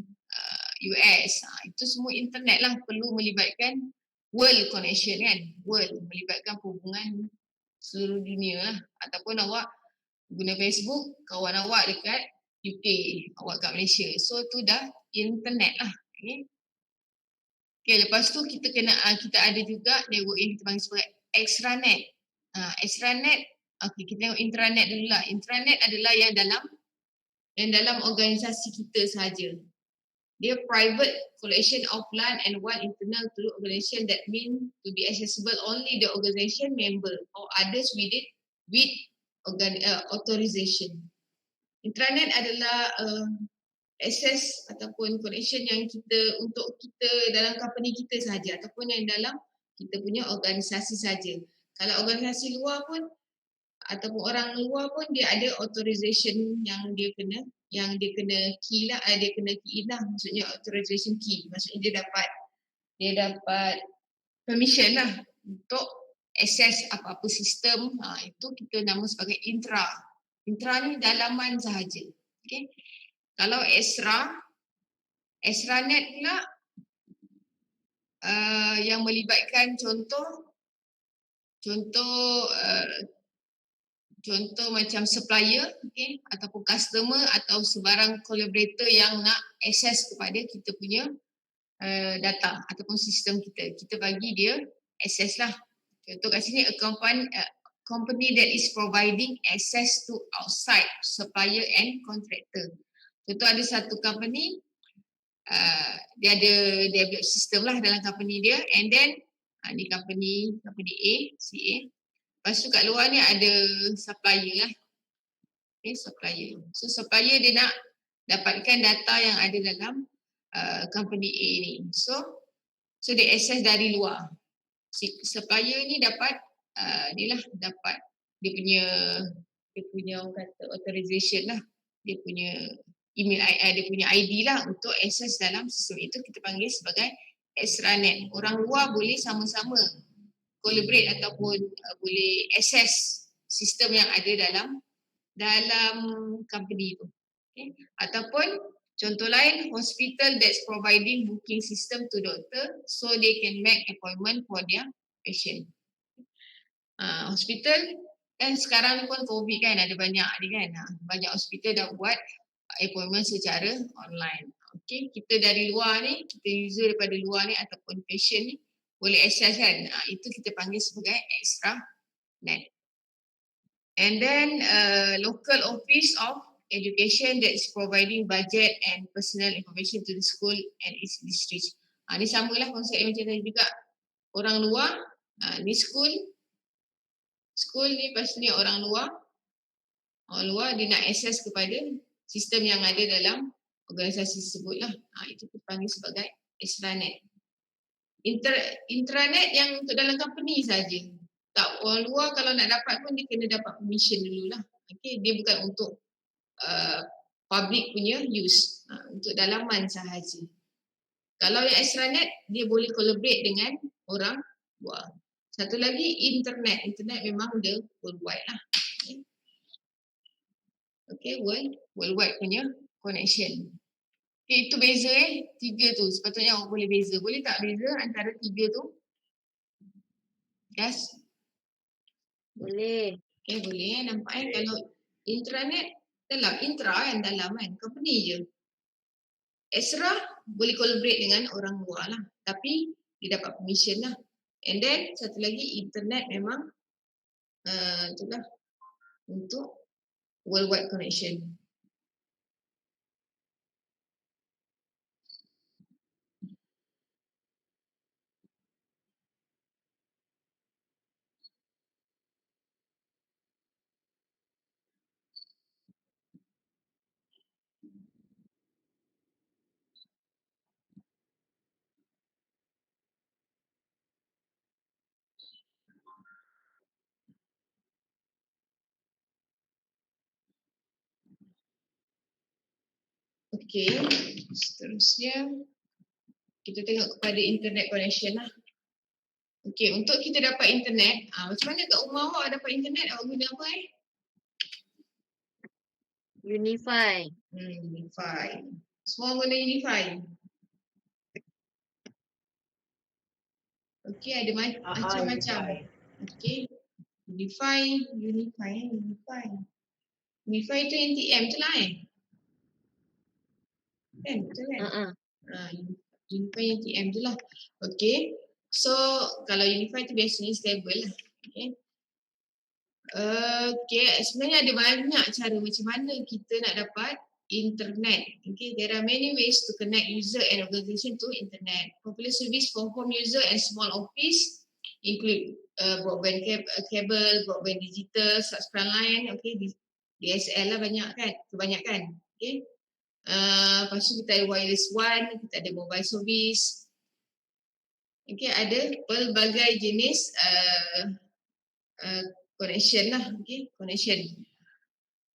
US. Itu semua internet lah, perlu melibatkan world connection kan, world, melibatkan hubungan seluruh dunia lah. Ataupun awak guna Facebook, kawan awak dekat UK, awak kat Malaysia. So tu dah internet lah. Okay. Okay, lepas tu kita ada juga network yang kita panggil sebagai extranet. Extranet, okay, kita tengok intranet dulu lah. Intranet adalah yang dalam organisasi kita sahaja. Dia private collection of LAN and one internal to the organization that mean to be accessible only the organization member or others with authorization. Intranet adalah access ataupun connection yang untuk kita dalam company kita sahaja ataupun yang dalam kita punya organisasi saja. Kalau organisasi luar pun ataupun orang luar pun dia ada authorization yang dia kena key lah, dia kena key lah, maksudnya authorization key, maksudnya dia dapat permission lah untuk access apa-apa sistem. Itu kita nama sebagai intra ni dalaman sahaja. Okay. Kalau extranet pula yang melibatkan contoh macam supplier, okay, ataupun customer atau sebarang collaborator yang nak akses kepada kita punya data ataupun sistem kita. Kita bagi dia akses lah. Contoh kat sini, a company that is providing access to outside supplier and contractor. Contoh ada satu company, dia ada develop sistem lah dalam company dia, and then ni company A, CA. Lepas tu kat luar ni ada supplier lah. Okay, supplier. So supplier dia nak dapatkan data yang ada dalam company A ni. So dia access dari luar. Supplier ni dapat dapat dia punya orang kata authorization lah. Dia punya email, dia punya ID lah untuk access dalam sistem itu, kita panggil sebagai extranet. Orang luar boleh sama-sama collaborate ataupun boleh access sistem yang ada dalam company tu. Okay. Ataupun contoh lain, hospital that's providing booking system to doctor so they can make appointment for their patient. Hospital Dan sekarang ni pun COVID kan, ada banyak ni kan. Banyak hospital dah buat appointment secara online. Okay, kita dari luar ni, kita user daripada luar ni ataupun patient ni boleh access kan. Itu kita panggil sebagai extranet. And then local office of education that is providing budget and personal information to the school and its district. Ni samalah konsep yang macam tadi juga. Orang luar, ni school ni pastinya orang luar dia nak akses kepada sistem yang ada dalam organisasi tersebut lah. Itu kita panggil sebagai extranet. Intranet yang untuk dalam company saja. Tak, orang luar kalau nak dapat pun dia kena dapat permission dululah. Okay, dia bukan untuk public punya use, untuk dalaman sahaja. Kalau yang extranet dia boleh collaborate dengan orang luar. Satu lagi internet memang dia worldwide lah. Okay, worldwide punya connection. Okay, itu beza 3 tu. Sepatutnya orang boleh beza. Boleh tak beza antara 3 tu? Yes? Boleh. Okay, boleh. Nampak kalau intranet dalam, dalam kan, company je. Extra boleh collaborate dengan orang luar lah. Tapi dia dapat permission lah. And then satu lagi internet memang itulah untuk worldwide connection. Okay, seterusnya kita tengok kepada internet connection lah. Okay, untuk kita dapat internet, macam mana kat rumah awak dapat internet, awak guna apa Unify. Unify. Semua guna Unify. Okay, ada macam-macam. Okay, Unify. Unify tu NTM tu lah kan, betul kan? Unify NTM tu lah. Okay, so kalau Unify tu biasanya stable lah. Okay, sebenarnya ada banyak cara macam mana kita nak dapat internet. Okay, there are many ways to connect user and organization to internet. Popular service for home user and small office include broadband cable, broadband digital, subscribe line, okay, DSL lah kebanyakan. Okay. Lepas tu kita ada wireless one, kita ada mobile service. Okay, ada pelbagai jenis connection lah, okay, connection.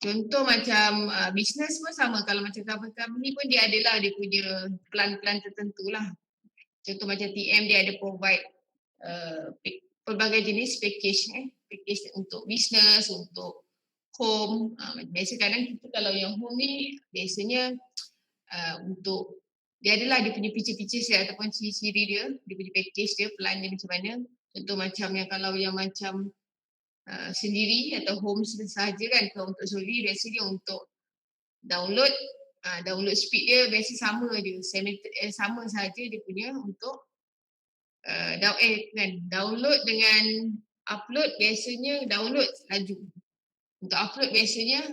Contoh macam business pun sama, kalau macam company pun dia adalah dia punya plan-plan tertentu lah. Contoh macam TM dia ada provide pelbagai jenis package untuk business, untuk home. Biasa kadang kita kalau yang home ni biasanya untuk dia adalah dia punya feature-feature dia ataupun ciri-ciri dia punya package dia, plan dia macam mana. Contoh macam yang kalau yang macam sendiri atau home sahaja kan, kalau untuk sendiri biasanya untuk download speed dia biasa sama je, sama saja dia punya untuk download dengan upload biasanya download laju. Untuk upload biasanya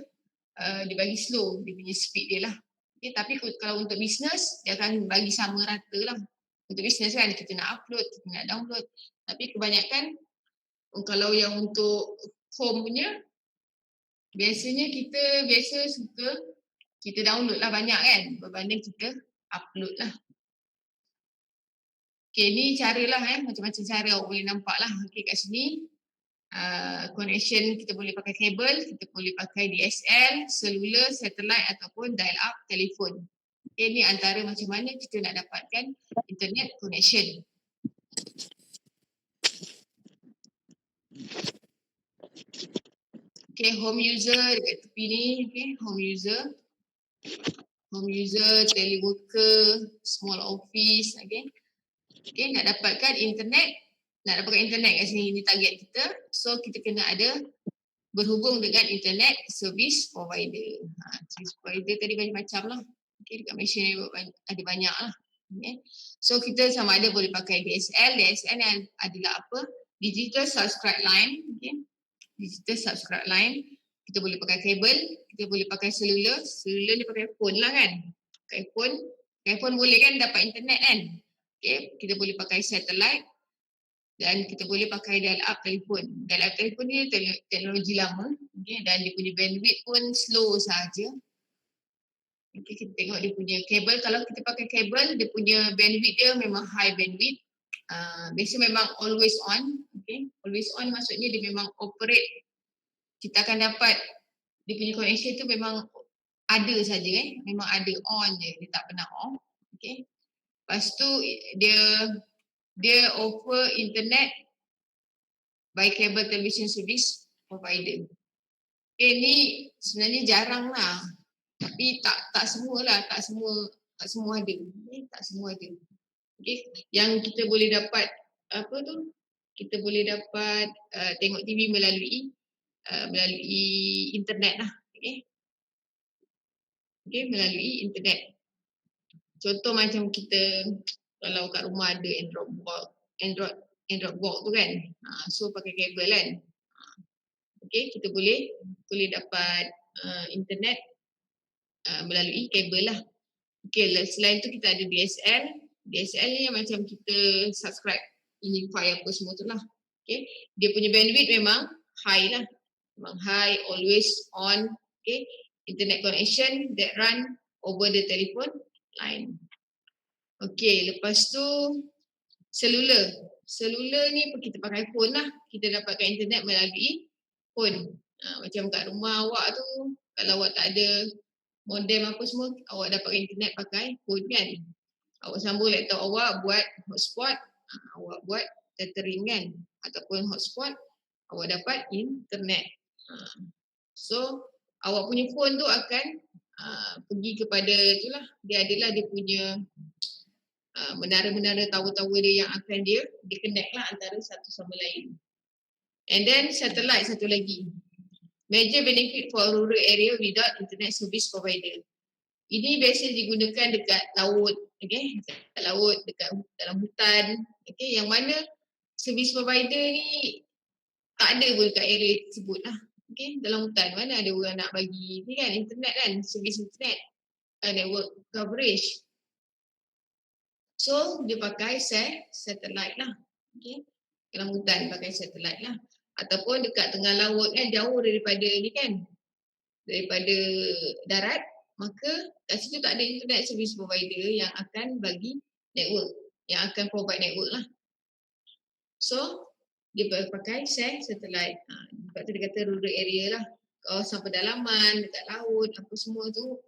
dia bagi slow dia punya speed dia lah. Okay, tapi kalau untuk business dia akan bagi sama rata lah. Untuk business kan kita nak upload, kita nak download. Tapi kebanyakan kalau yang untuk home punya biasanya kita suka kita download lah banyak kan berbanding kita upload lah. Okay, ni cara lah macam-macam cara awak boleh nampak lah. Okay, kat sini connection kita boleh pakai kabel, kita boleh pakai DSL, selular, satellite ataupun dial up telefon. Okay, ni antara macam mana kita nak dapatkan internet connection. Okay, home user dekat tepi ni, okay, home user, teleworker, small office, okay. Okay, nak dapatkan internet kat sini, ni target kita. So kita kena ada berhubung dengan internet service provider. Service provider tadi macam-macam lah. Okay, dekat Malaysia ni ada banyak lah. Okay. So kita sama ada boleh pakai DSL. DSL ni adalah apa? Digital subscribe line. Okay. Digital subscribe line. Kita boleh pakai kabel, kita boleh pakai selular. Selular ni pakai phone lah kan. Pakai phone boleh kan dapat internet kan. Okay. Kita boleh pakai satellite. Dan kita boleh pakai dial-up telefon. Dial-up telefon ni teknologi lama, okay, dan dia punya bandwidth pun slow saja. Okay, kita tengok dia punya kabel. Kalau kita pakai kabel, dia punya bandwidth dia memang high bandwidth. Biasa memang always on. Okay. Always on maksudnya dia memang operate. Kita akan dapat dia punya connection tu memang ada saja memang ada on je, dia tak pernah off. Okay. Lepas tu dia offer internet by cable television service provider. Okay, ni sebenarnya jarang lah. Tapi tak semualah, tak semua ada. Okay, tak semua ada. Okay, yang kita boleh dapat apa tu? Kita boleh dapat tengok TV melalui internet lah. Okay. Okay, melalui internet. Contoh macam kita kalau kat rumah ada Android box tu kan. So pakai kabel kan. Okay, kita boleh dapat internet melalui kabel lah. Okay, selain tu kita ada DSL. DSL ni yang macam kita subscribe Unify apa semua tu lah. Okay, dia punya bandwidth memang high lah. Memang high, always on. Okay, internet connection that run over the telephone line. Okay, lepas tu selular. Selular ni kita pakai phone lah. Kita dapatkan internet melalui phone. Macam kat rumah awak tu, kalau awak tak ada modem apa semua, awak dapatkan internet pakai phone kan. Awak sambung laptop awak buat hotspot, awak buat tethering kan. Ataupun hotspot, awak dapat internet. So, awak punya phone tu akan pergi kepada itulah, dia adalah dia punya menara-menara tower-tower dia yang akan dia connect lah antara satu sama lain. And then satellite satu lagi. Major benefit for rural area without internet service provider. Ini biasa digunakan dekat laut, okay? Dekat laut, dekat dalam hutan, okay? Yang mana service provider ni tak ada pun dekat area tersebut lah. Okay? Dalam hutan mana ada orang nak bagi ni kan, internet kan, service internet, network coverage. So dia pakai satellite lah. Okay? Dalam hutan pakai satellite lah. Ataupun dekat tengah laut kan, jauh daripada ni kan, daripada darat, maka kat situ tak ada internet service provider yang akan bagi network, yang akan provide network lah. So dia pakai satellite. Sebab tu dia kata rural area lah. Kawasan pedalaman, dekat laut, apa semua tu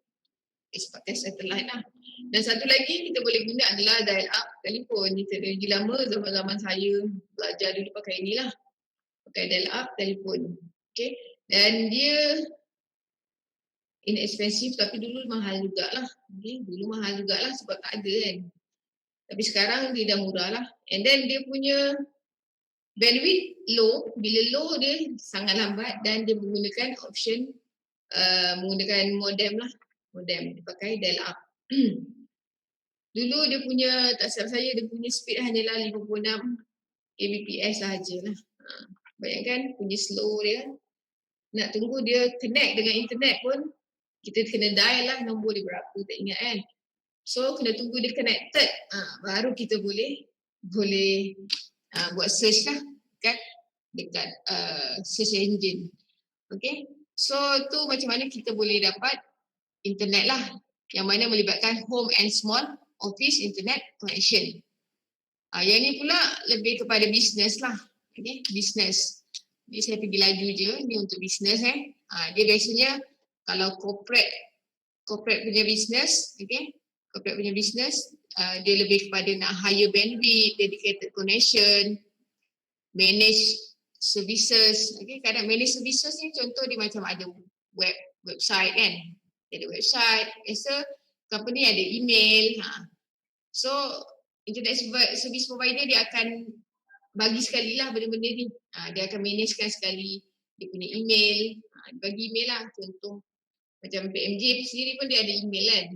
pakai satellite lah. Dan satu lagi kita boleh guna adalah dial-up telefon. Ini teknologi lama, zaman-zaman saya belajar dulu pakai inilah. Pakai dial-up telefon. Okay. Dan dia inexpensive tapi dulu mahal jugalah. Okay. Dulu mahal jugalah sebab tak ada kan. Tapi sekarang dia dah murah lah. And then dia punya bandwidth low. Bila low dia sangat lambat dan dia menggunakan option menggunakan modem lah. Modem, dia pakai dial-up. Dulu dia punya, tak silap saya, dia punya speed hanyalah 56 Kbps sahajalah. Bayangkan punya slow dia. Nak tunggu dia connect dengan internet pun, kita kena dial lah nombor dia berapa, tak ingat kan. So kena tunggu dia connected, baru kita boleh buat search lah dekat search engine. Okay. So tu macam mana kita boleh dapat internet lah, yang mana melibatkan home and small office internet connection. Yang ni pula lebih kepada business lah. Okay, business. Jadi saya pergi laju je, ni untuk business Dia biasanya kalau corporate punya business, okay, corporate punya business, dia lebih kepada nak hire bandwidth, dedicated connection, manage services. Okay, kadang manage services ni contoh dia macam ada website kan. Dia ada website, biasa company ada email. So internet service provider dia akan bagi sekali lah benda-benda ni. Dia akan managekan sekali dia punya email, dia bagi email lah. Contoh macam PMJ sendiri pun dia ada email kan.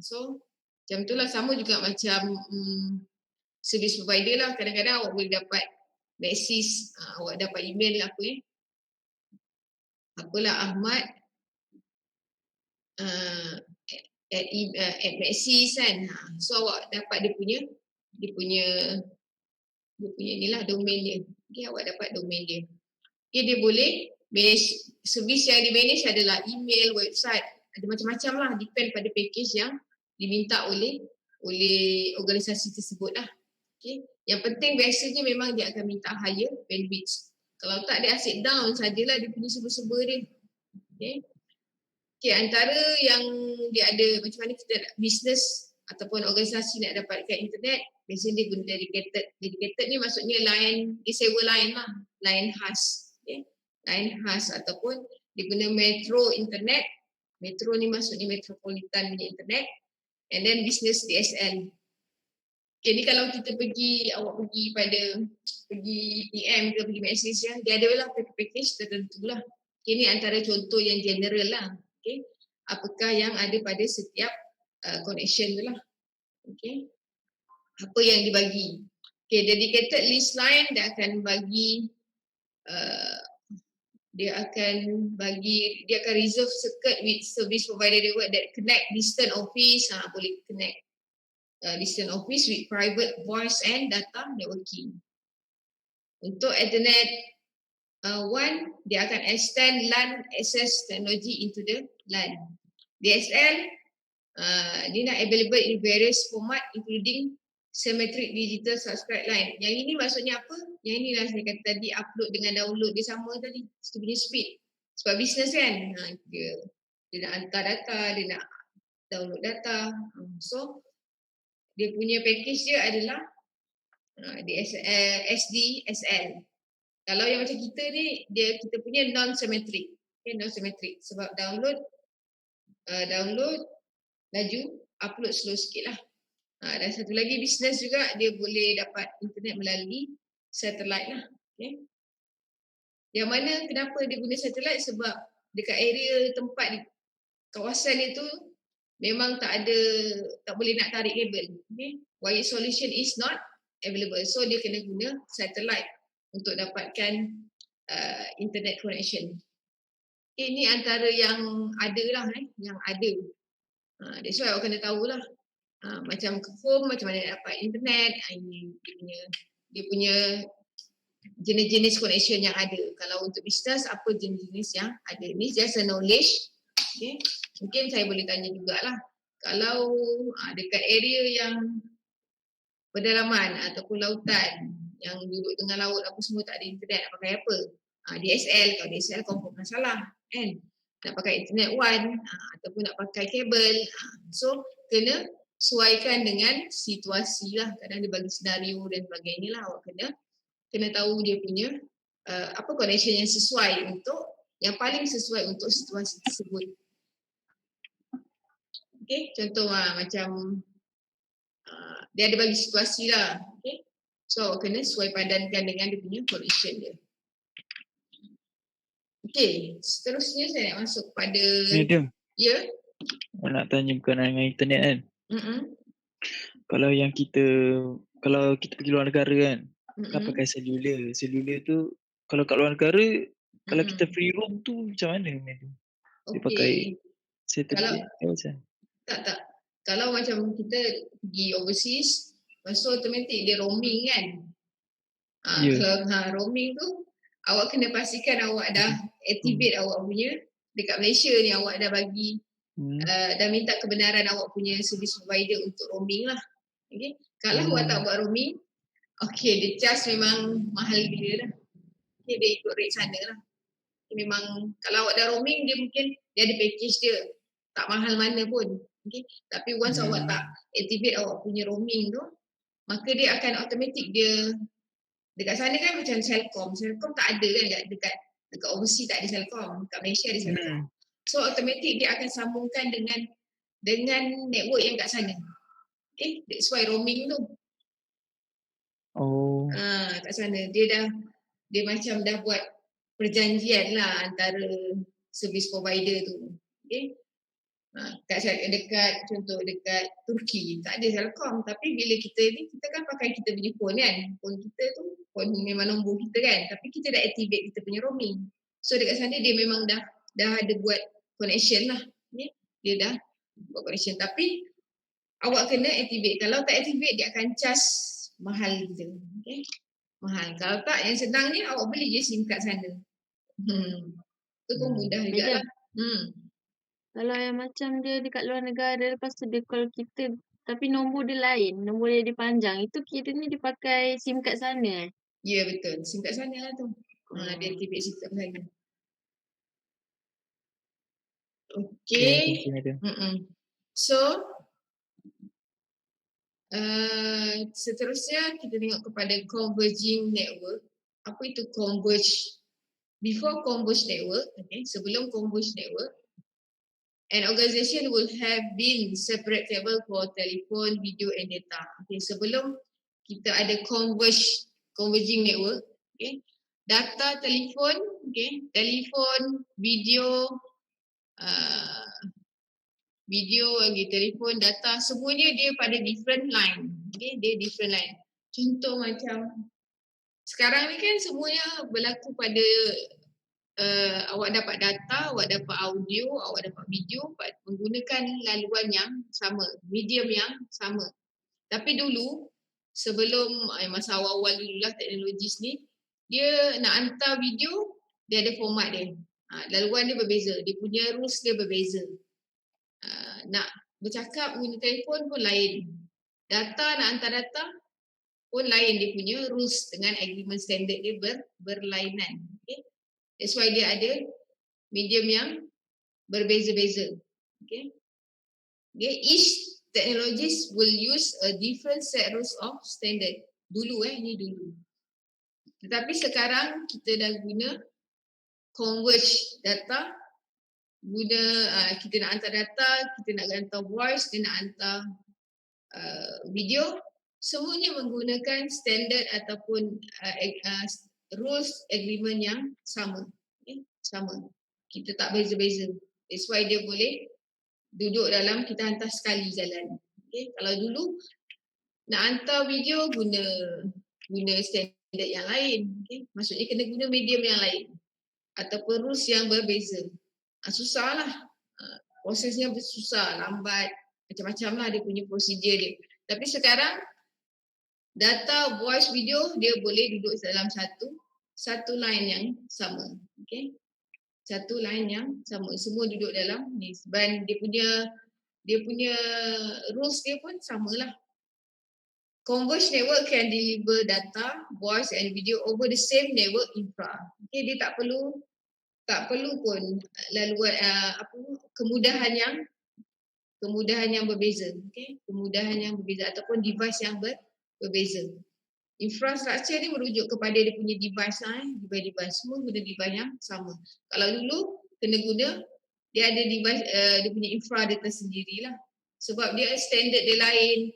So macam tu lah, sama juga macam service provider lah. Kadang-kadang awak boleh dapat message, awak dapat email apalah Ahmad at message kan. So awak dapat dia punya ni lah domain dia. Okay, awak dapat domain dia. Okay, dia boleh manage, servis yang di manage adalah email, website, ada macam-macam lah, depend pada package yang diminta oleh organisasi tersebut lah. Okay. Yang penting biasanya memang dia akan minta higher bandwidth. Kalau tak, dia asyik down sajalah dia punya server-server dia. Okay, antara yang dia ada, macam mana kita nak bisnes ataupun organisasi nak dapatkan internet, biasanya dia guna dedicated. Dedicated ni maksudnya line, dia sewa line lah, line khas. Okay. Line khas ataupun dia guna metro internet. Metro ni maksudnya metropolitan internet. And then business DSL. Okay, ni kalau kita awak pergi DM ke pergi message dia ada lah package tertentu lah. Okay, ni antara contoh yang general lah. Okay, apakah yang ada pada setiap connection tu lah. Okay, apa yang dibagi. Okay, dedicated list line dia akan bagi dia akan reserve circuit with service provider network that connect distant office, boleh connect distant office with private voice and data networking. Untuk Ethernet 1, dia akan extend LAN access technology into the LAN. DSL, dia nak available in various format including symmetric digital subscribe line. Yang ini maksudnya apa? Yang ini lah saya kata tadi, upload dengan download dia sama tadi, dia punya speed. Sebab business kan, dia nak hantar data, dia nak download data. So dia punya package dia adalah SDSL. Kalau yang macam kita ni, kita punya non-symmetric. Okay, non-symmetric. Sebab download laju, upload slow sikit lah. Dan satu lagi business juga, dia boleh dapat internet melalui satellite lah. Okay. Yang mana kenapa dia guna satellite? Sebab dekat area tempat di kawasan itu memang tak boleh nak tarik kabel. Okay. Wired solution is not available. So dia kena guna satellite untuk dapatkan internet connection. Ini antara yang ada lah, yang ada. That's why awak kena tahulah. Macam ke home, macam mana dapat internet, dia punya jenis-jenis connection yang ada. Kalau untuk bisnes, apa jenis-jenis yang ada. Ini just a knowledge. Okay. Mungkin saya boleh tanya jugalah. Kalau dekat area yang pedalaman ataupun lautan, yang duduk tengah laut apa semua tak ada internet, nak pakai apa? DSL, kalau DSL confirm masalah kan? Nak pakai internet WAN ataupun nak pakai kabel. So kena sesuaikan dengan situasi lah. Kadang dia bagi senario dan sebagainya lah. Awak kena tahu dia punya apa connection yang sesuai yang paling sesuai untuk situasi tersebut. Okay, contoh macam dia ada bagi situasi lah. Okay, so awak kena sesuai padankan dengan dia punya connection dia. Okay, seterusnya saya nak masuk pada Madam, ya. nak tanya berkenaan dengan internet kan. Kalau kita pergi luar negara kan, kan pakai seluler. Seluler tu kalau kat luar negara, kalau kita free roam tu macam mana Madam? Dia pakai satellite macam? Tak. Kalau macam kita pergi overseas, so automatic dia roaming kan. Kalau roaming tu, awak kena pastikan awak dah activate awak punya, dekat Malaysia ni awak dah bagi, dah minta kebenaran awak punya service provider untuk roaming lah. Okay. Kalau awak tak buat roaming, okay, dia charge memang mahal dia lah. Okay, dia ikut rate sana lah. Memang kalau awak dah roaming, dia mungkin dia ada package dia, tak mahal mana pun. Okay. Tapi once awak tak activate awak punya roaming tu, maka dia akan automatic dia dekat sana kan macam Celcom tak ada kan, dekat overseas tak ada Celcom, dekat Malaysia ada Celcom. So automatic dia akan sambungkan dengan network yang kat sana. Okay, that's why roaming tu. Kat sana dia macam dah buat perjanjian lah antara service provider tu. Okay. Dekat contoh dekat Turki tak ada Telkom, tapi bila kita kan pakai kita punya phone kan, phone kita tu phone memang nombor kita kan, tapi kita dah activate kita punya roaming. So dekat sana dia memang dah ada buat connection lah, okay? Dia dah buat connection, tapi awak kena activate. Kalau tak activate dia akan charge mahal kita, okay? Mahal. Kalau tak yang senangnya awak beli je SIM card sana. Itu pun mudah juga lah. Kalau yang macam dia dekat luar negara, lepas tu dia call kita tapi nombor dia lain, nombor dia panjang, itu kiranya dia pakai SIM card sana. Ya betul, SIM card sana lah tu. Dia activate SIM card sana. Okay. So seterusnya kita tengok kepada converging network. Apa itu converge? Before converge network, okay, sebelum converge network, an organization will have been separate cable for telephone, video and data. Okay, sebelum kita ada converging network, okay, data telefon, okay, telefon, video, telefon, data, semuanya dia pada different line. Okay, dia different line. Contoh macam sekarang ni kan semuanya berlaku pada awak dapat data, awak dapat audio, awak dapat video menggunakan laluan yang sama, medium yang sama. Tapi dulu sebelum masa awal-awal dululah teknologi ni, dia nak hantar video, dia ada format dia. Laluan dia berbeza, dia punya rules dia berbeza. Nak bercakap guna telefon pun lain. Data, nak hantar data pun lain, dia punya rules dengan agreement standard dia berlainan. Okay? That's why dia ada medium yang berbeza-beza. Okay? Okay? Each technologies will use a different set rules of standard. Dulu ini dulu. Tetapi sekarang kita dah guna converge data, kita nak hantar data, kita nak hantar voice, kita nak hantar video, semuanya menggunakan standard ataupun rules agreement yang sama. Okay? Sama. Kita tak beza-beza. That's why dia boleh duduk dalam, kita hantar sekali jalan. Okay? Kalau dulu nak hantar video guna standard yang lain. Okay? Maksudnya kena guna medium yang lain. Ataupun rules yang berbeza. Susah lah. Prosesnya susah, lambat. Macam-macam lah dia punya prosedur dia. Tapi sekarang data, voice, video dia boleh duduk dalam satu line yang sama. Okay? Satu line yang sama. Semua duduk dalam ni. Sebab dia punya rules dia pun samalah. Converged network can deliver data, voice and video over the same network infra. Okay, dia tak perlu pun laluan kemudahan yang berbeza. Okay? Kemudahan yang berbeza ataupun device yang berbeza. Infrastruktur ni merujuk kepada dia punya device device. Semua guna device yang sama. Kalau dulu kena guna, dia ada device, dia punya infra dia tersendirilah. Sebab dia standard dia lain,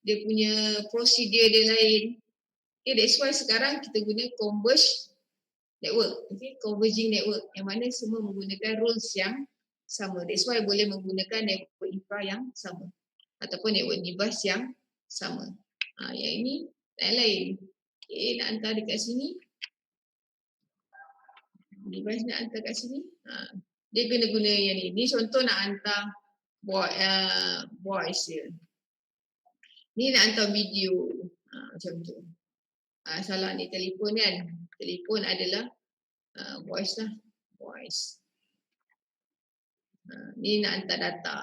dia punya prosedur dia lain. Okay, that's why sekarang kita guna converged network. Okay, converging network yang mana semua menggunakan rules yang sama. That's why boleh menggunakan network infra yang sama ataupun network device yang sama. Yang ini lain. Okay, nak hantar dekat sini. Device nak hantar kat sini. Dia kena guna yang ni. Ni contoh nak hantar voice dia. Ni nak hantar video. Macam tu. Salah ni telefon kan. Telefon adalah voice lah. Voice. Ni nak hantar data.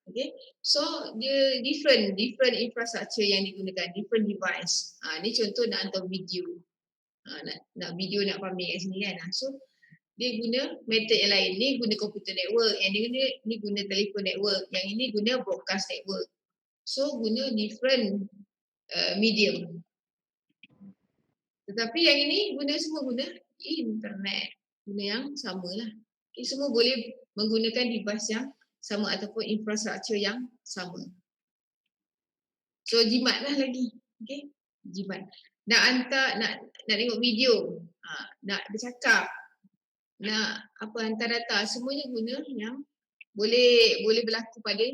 Okay. So dia different infrastruktur yang digunakan, different device. Ni contoh nak hantar video. Nak video nak pamer kat sini kan. So dia guna method yang lain. Ni guna computer network, yang ni guna telefon network, yang ini guna broadcast network. So guna different medium. Tetapi yang ini semua guna internet. Guna yang samalah. Okay, semua boleh menggunakan device yang sama ataupun infrastruktur yang sama. So jimat lah lagi. Okay. jimat. Nak hantar, nak tengok video, nak bercakap, nak hantar data, semuanya guna yang boleh berlaku pada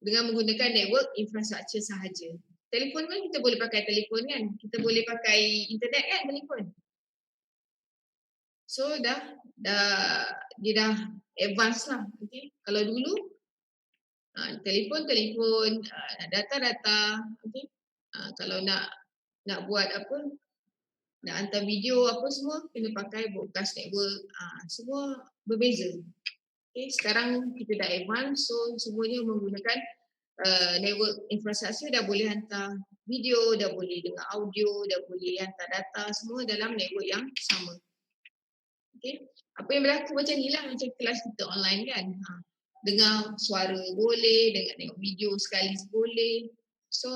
dengan menggunakan network infrastruktur sahaja. Telefon pun kita boleh pakai telefon kan, kita boleh pakai internet kan telefon. So dia dah advance lah. Okay. Kalau dulu telefon, data, okay. Kalau nak buat apa, nak hantar video apa semua kena pakai broadcast network, semua berbeza. Okay. Sekarang kita dah advance, so semuanya menggunakan network infrastruktur, dah boleh hantar video, dah boleh dengar audio, dah boleh hantar data, semua dalam network yang sama. Okay. Apa yang berlaku macam ni lah, macam kelas kita online kan. Dengar suara boleh, tengok video sekali boleh. So,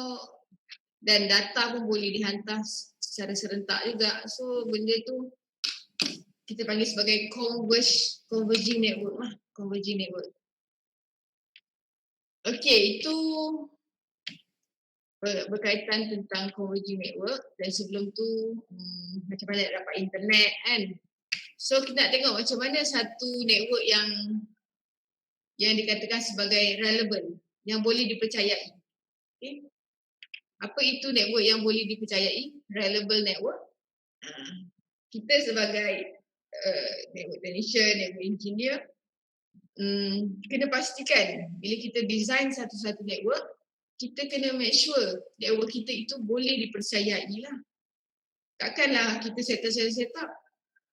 dan data pun boleh dihantar secara serentak juga. So, benda tu kita panggil sebagai converging network lah. Converging network. Okay, itu berkaitan tentang converging network. Dan sebelum tu, macam mana dapat internet kan. So, kita nak tengok macam mana satu network yang dikatakan sebagai relevant, yang boleh dipercayai. Okay. Apa itu network yang boleh dipercayai? Relevant network. Kita sebagai network technician, network engineer, kena pastikan bila kita design satu-satu network, kita kena make sure network kita itu boleh dipercayai lah. Takkanlah kita set up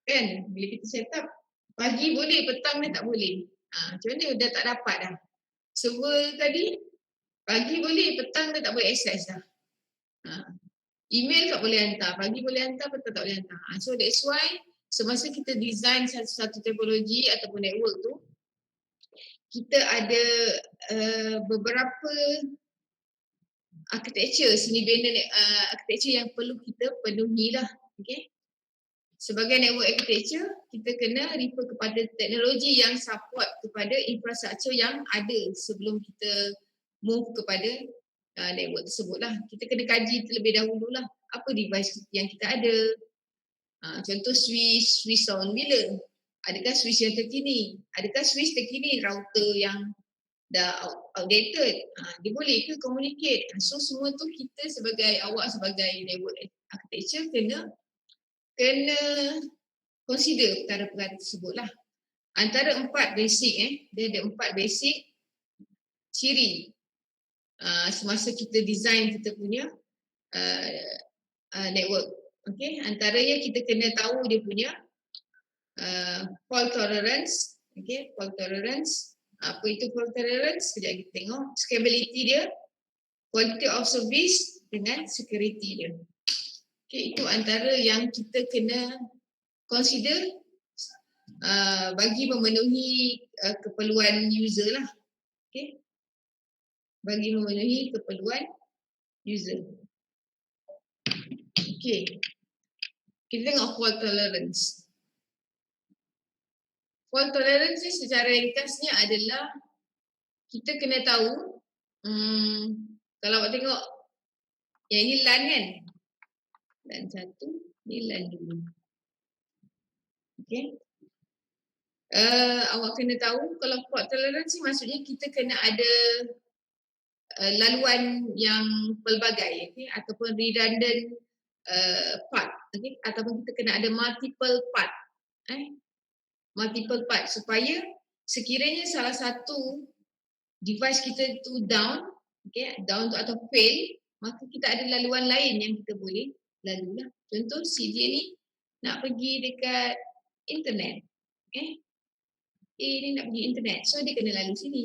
kan, bila kita set up, pagi boleh, petang dia tak boleh. Macam mana dah tak dapat dah. Server tadi, pagi boleh, petang dia tak boleh access dah. Email tak boleh hantar, pagi boleh hantar, petang tak boleh hantar. So that's why semasa kita design satu teknologi ataupun network tu, kita ada beberapa architecture, seni bina architecture yang perlu kita penuhi lah. Okay? Sebagai network architecture, kita kena refer kepada teknologi yang support kepada infrastruktur yang ada sebelum kita move kepada network tersebut lah. Kita kena kaji terlebih dahulu lah, apa device yang kita ada. Contoh switch tahun bila? Adakah switch yang terkini? Adakah switch terkini router yang dah outdated? Dia boleh ke communicate? So semua tu kita sebagai network architecture kena consider perkara-perkara tersebut lah. Antara 4 basic dia ada 4 basic ciri semasa kita design kita punya network. Okay, antaranya kita kena tahu dia punya fault tolerance. Okay, fault tolerance. Apa itu fault tolerance? Sekejap kita tengok. Scalability dia, quality of service dengan security dia. Okay, itu antara yang kita kena consider bagi memenuhi keperluan user lah. Okay. Bagi memenuhi keperluan user. Okay. Kita tengok fault tolerance. Fault tolerance ni secara ringkasnya adalah kita kena tahu, kalau awak tengok yang ini LAN kan? LAN 1, ni LAN 2. Okay. Awak kena tahu kalau fault tolerance ni maksudnya kita kena ada laluan yang pelbagai, okay? Ataupun redundant part, okay? Ataupun kita kena ada multiple part, multiple part supaya sekiranya salah satu device kita tu down, okay? Down tu atau fail, maka kita ada laluan lain yang kita boleh lalulah. Contoh si dia ni nak pergi dekat internet, okay? Ni nak pergi internet, so dia kena lalu sini,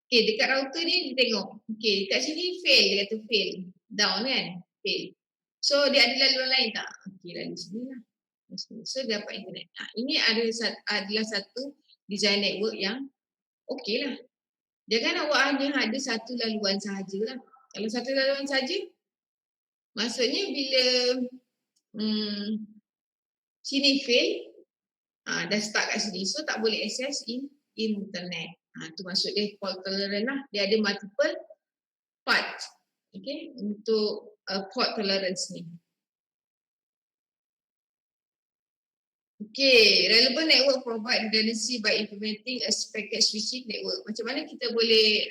okay, dekat router ni dia tengok, okay, dekat sini fail, dia kata fail, down kan, fail, so dia ada laluan lain tak? Okay, lalu sini lah, so dia dapat internet. Ini adalah satu design network yang okey lah. Jangan awak hanya ada satu laluan sahajalah. Kalau satu laluan sahaja, maksudnya bila sini fail, dah start kat sini, so tak boleh access internet. Tu maksud dia fault tolerant lah. Dia ada multiple part. Okay, untuk fault tolerance ni. Okay, relevant network provide redundancy by implementing a packet switching network. Macam mana kita boleh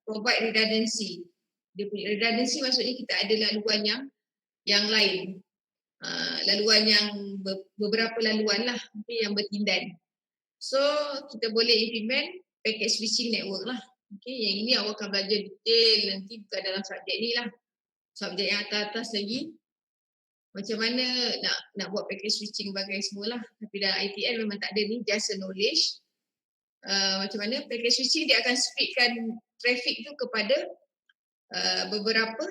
provide redundancy? Dia punya redundancy maksudnya kita ada laluan yang lain. Laluan yang beberapa laluan lah, okay, yang bertindan. So, kita boleh implement packet switching network lah. Okay, yang ini awak akan belajar detail nanti bukan dalam subjek ni lah. Subjek yang atas-atas lagi. Macam mana nak buat packet switching bagai semua lah. Tapi dalam ITN memang tak ada ni, just a knowledge. Macam mana packet switching dia akan speedkan traffic tu kepada beberapa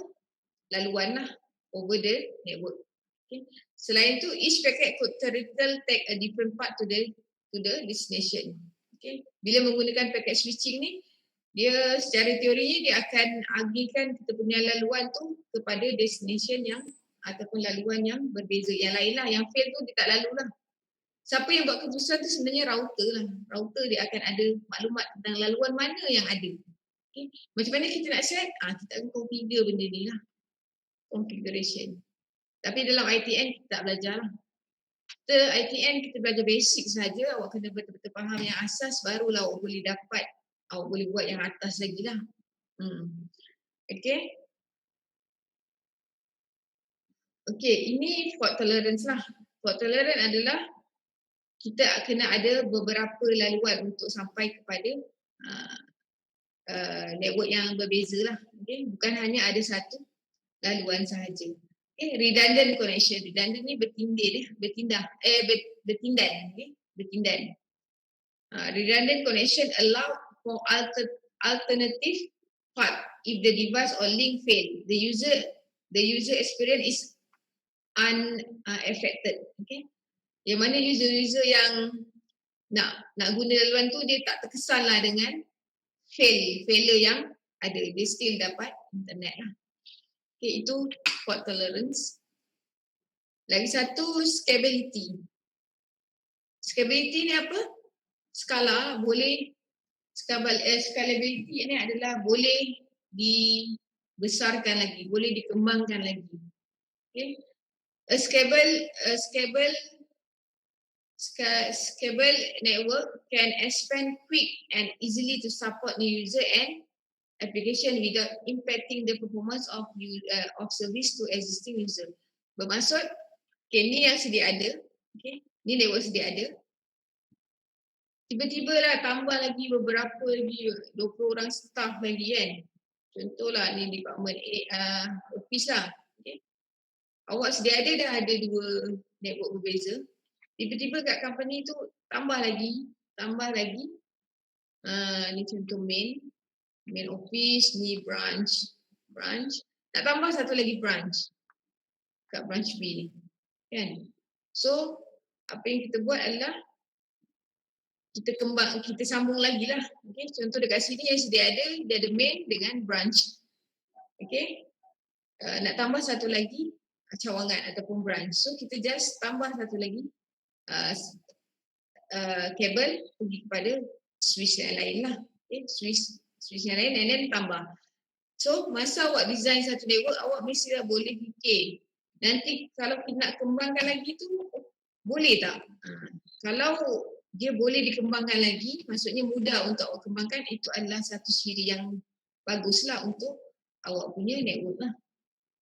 laluan lah over the network. Okay. Selain tu, each packet could theoretically take a different path to the destination. Okay. Bila menggunakan packet switching ni, dia secara teorinya dia akan agihkan kita punya laluan tu kepada destination yang ataupun laluan yang berbeza. Yang lain lah, yang fail tu dia tak lalu lah. Siapa yang buat keputusan tu sebenarnya router lah. Router dia akan ada maklumat tentang laluan mana yang ada. Okay. Macam mana kita nak set? Kita akan configure benda ni lah. Configuration. Tapi dalam ITN kita tak belajar lah. Kita ITN kita belajar basic saja. Awak kena betul-betul faham yang asas, barulah awak boleh dapat, awak boleh buat yang atas lagi lah. Okay. Okay, ini fault tolerance lah. Fault tolerance adalah kita kena ada beberapa laluan untuk sampai kepada network yang berbeza lah. Okay. Bukan hanya ada satu laluan sahaja. Okay. Redundant connection. Redundant ni bertindan. Okay. Bertindan. Redundant connection allow for alternative path if the device or link fail. The user experience is unaffected. Okay. Yang mana user yang nak guna laluan tu dia tak terkesan lah dengan failure yang ada. Dia still dapat internet lah. Okay, itu fault tolerance. Lagi satu, scalability. Scalability ni apa? Skala boleh, scalability ni adalah boleh dibesarkan lagi, boleh dikembangkan lagi. Okay. A scalable network can expand quick and easily to support new user and application without impacting the performance of service to existing user. Bermaksud, okay, ni yang sedia ada, okay, ni network sedia ada. Tiba-tiba lah tambah lagi beberapa lagi, 20 orang staff lagi kan. Contohlah ni department office lah. Okay. Awak sedia ada dah ada 2 network berbeza. Tiba-tiba kat company tu tambah lagi. Ni contoh main office, ni branch. Nak tambah satu lagi branch kat branch B ni. Kan? So, apa yang kita buat adalah kita sambung lagi lah. Okay? Contoh dekat sini yang sedia ada, dia ada main dengan branch. Okay? Nak tambah satu lagi cawangan ataupun branch. So, kita just tambah satu lagi kabel pergi kepada switch yang lain lah. Okay? Switch yang lain and then tambah. So, masa awak design satu network, awak mestilah boleh fikir. Nanti kalau kita nak kembangkan lagi tu, boleh tak? Kalau dia boleh dikembangkan lagi, maksudnya mudah untuk awak kembangkan, itu adalah satu ciri yang baguslah untuk awak punya network lah.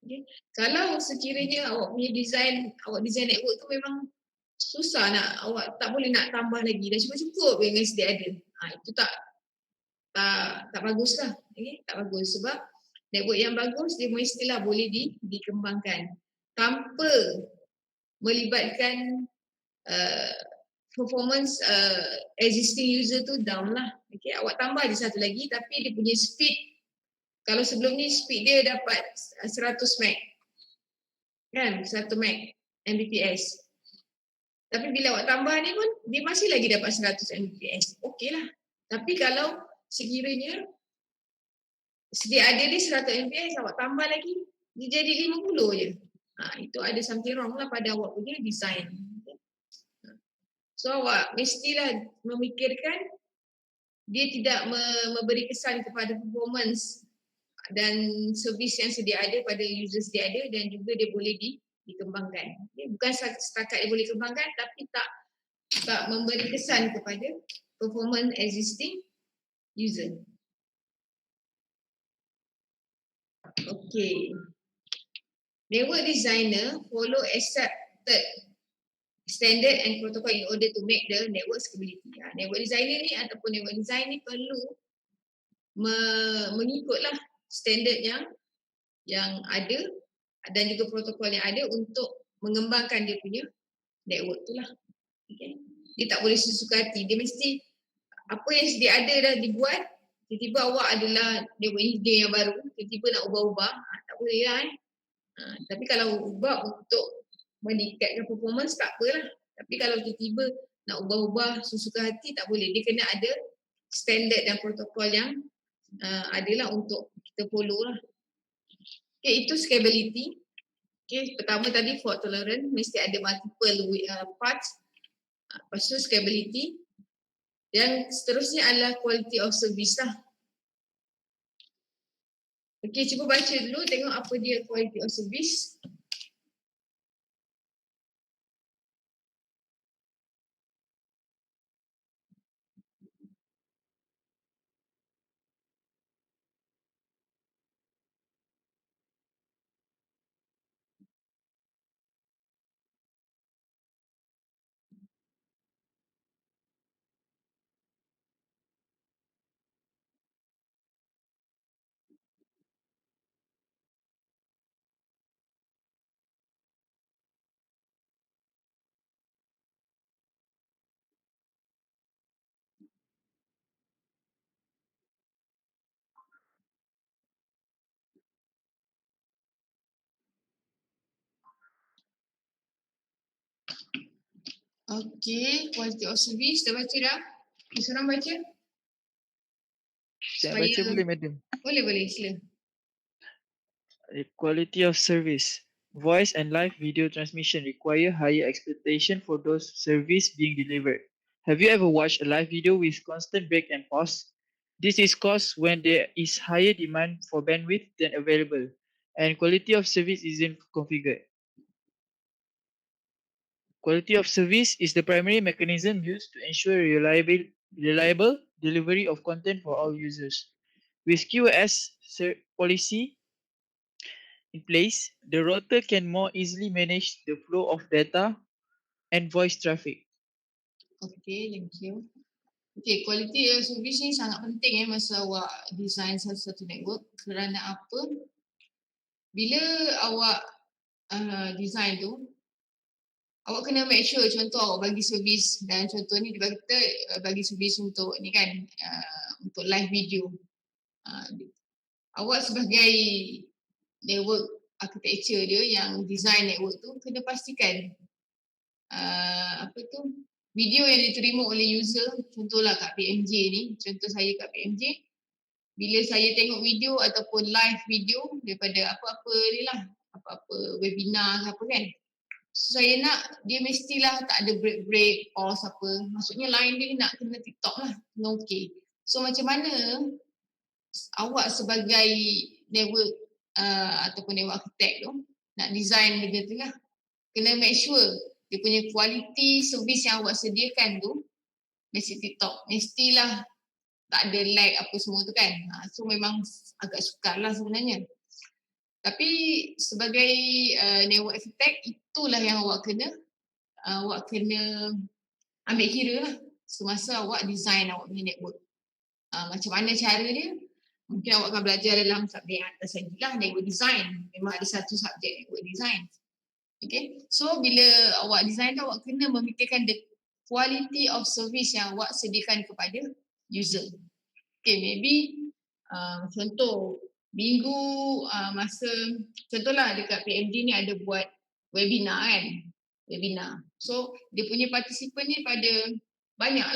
Okay. Kalau sekiranya awak design network tu memang susah nak, awak tak boleh nak tambah lagi, dah cukup dengan sedia ada. Itu tak baguslah. Okay. Tak bagus sebab network yang bagus dia mestilah boleh dikembangkan tanpa melibatkan performance existing user tu down lah. Okay, awak tambah je satu lagi tapi dia punya speed, kalau sebelum ni speed dia dapat 100 meg. Kan? 1 meg Mbps. Tapi bila awak tambah ni pun dia masih lagi dapat 100 Mbps. Okey lah. Tapi kalau sekiranya sedia ada dia 100 Mbps, awak tambah lagi, dia jadi 50 je. Itu ada something wrong lah pada awak punya design. So awak mestilah memikirkan dia tidak memberi kesan kepada performance dan servis yang sedia ada pada user sedia ada, dan juga dia boleh dikembangkan. Bukan setakat dia boleh kembangkan tapi tak memberi kesan kepada performance existing user. Okay. Network designer follow accepted standard and protocol in order to make the network scalability. Network designer ni ataupun network design ni perlu mengikutlah standard yang ada dan juga protokol yang ada untuk mengembangkan dia punya network tu lah. Okay. Dia tak boleh sesuka hati. Dia mesti apa yang sedia ada dah dibuat, tiba-tiba awak adalah network engineer yang baru, tiba-tiba nak ubah-ubah, tak boleh lah tapi kalau ubah untuk meningkatkan performance tak apalah. Tapi kalau tiba-tiba nak ubah-ubah sesuka hati tak boleh. Dia kena ada standard dan protokol yang adalah untuk kita follow lah. Okay, itu scalability. Okay, pertama tadi fault tolerant, mesti ada multiple parts. Lepas tu scalability. Yang seterusnya adalah quality of service lah. Okay, cuba baca dulu tengok apa dia quality of service. Okay, quality of service. Dah baca dah? Seorang baca? Saya baca boleh, madam? Boleh, sila. Quality of service. Voice and live video transmission require higher expectation for those service being delivered. Have you ever watched a live video with constant break and pause? This is caused when there is higher demand for bandwidth than available, and quality of service isn't configured. Quality of service is the primary mechanism used to ensure reliable delivery of content for all users. With QoS policy in place, the router can more easily manage the flow of data and voice traffic. Okay, thank you. Okay, quality of service ni sangat penting masa awak design satu network. Kerana apa? Bila awak design tu, awak kena make sure, contoh awak bagi servis, dan contoh ni kita bagi servis untuk ni kan, untuk live video. Awak sebagai network architecture dia yang design network tu kena pastikan video yang diterima oleh user, contohlah kat PMJ ni, contoh saya kat PMJ, bila saya tengok video ataupun live video daripada apa-apa ni lah, apa-apa webinar ke apa kan, so saya nak dia mestilah tak ada break-break, pause apa, maksudnya line dia nak kena TikTok lah, kena okay. So macam mana awak sebagai network ataupun network architect tu nak design benda tu lah, kena make sure dia punya quality service yang awak sediakan tu mesti TikTok, mestilah tak ada lag apa semua tu kan. So memang agak sukar lah sebenarnya. Tapi sebagai network architect, itulah yang awak kena ambil kira lah semasa awak design awak punya network. Macam mana cara dia? Mungkin awak akan belajar dalam subjek atas lagi lah, network design. Memang ada satu subjek network design. Okay, so bila awak design tu, awak kena memikirkan the quality of service yang awak sediakan kepada user. Okay, maybe contoh minggu contohlah dekat PMD ni ada buat webinar kan, webinar. So dia punya partisipan ni banyak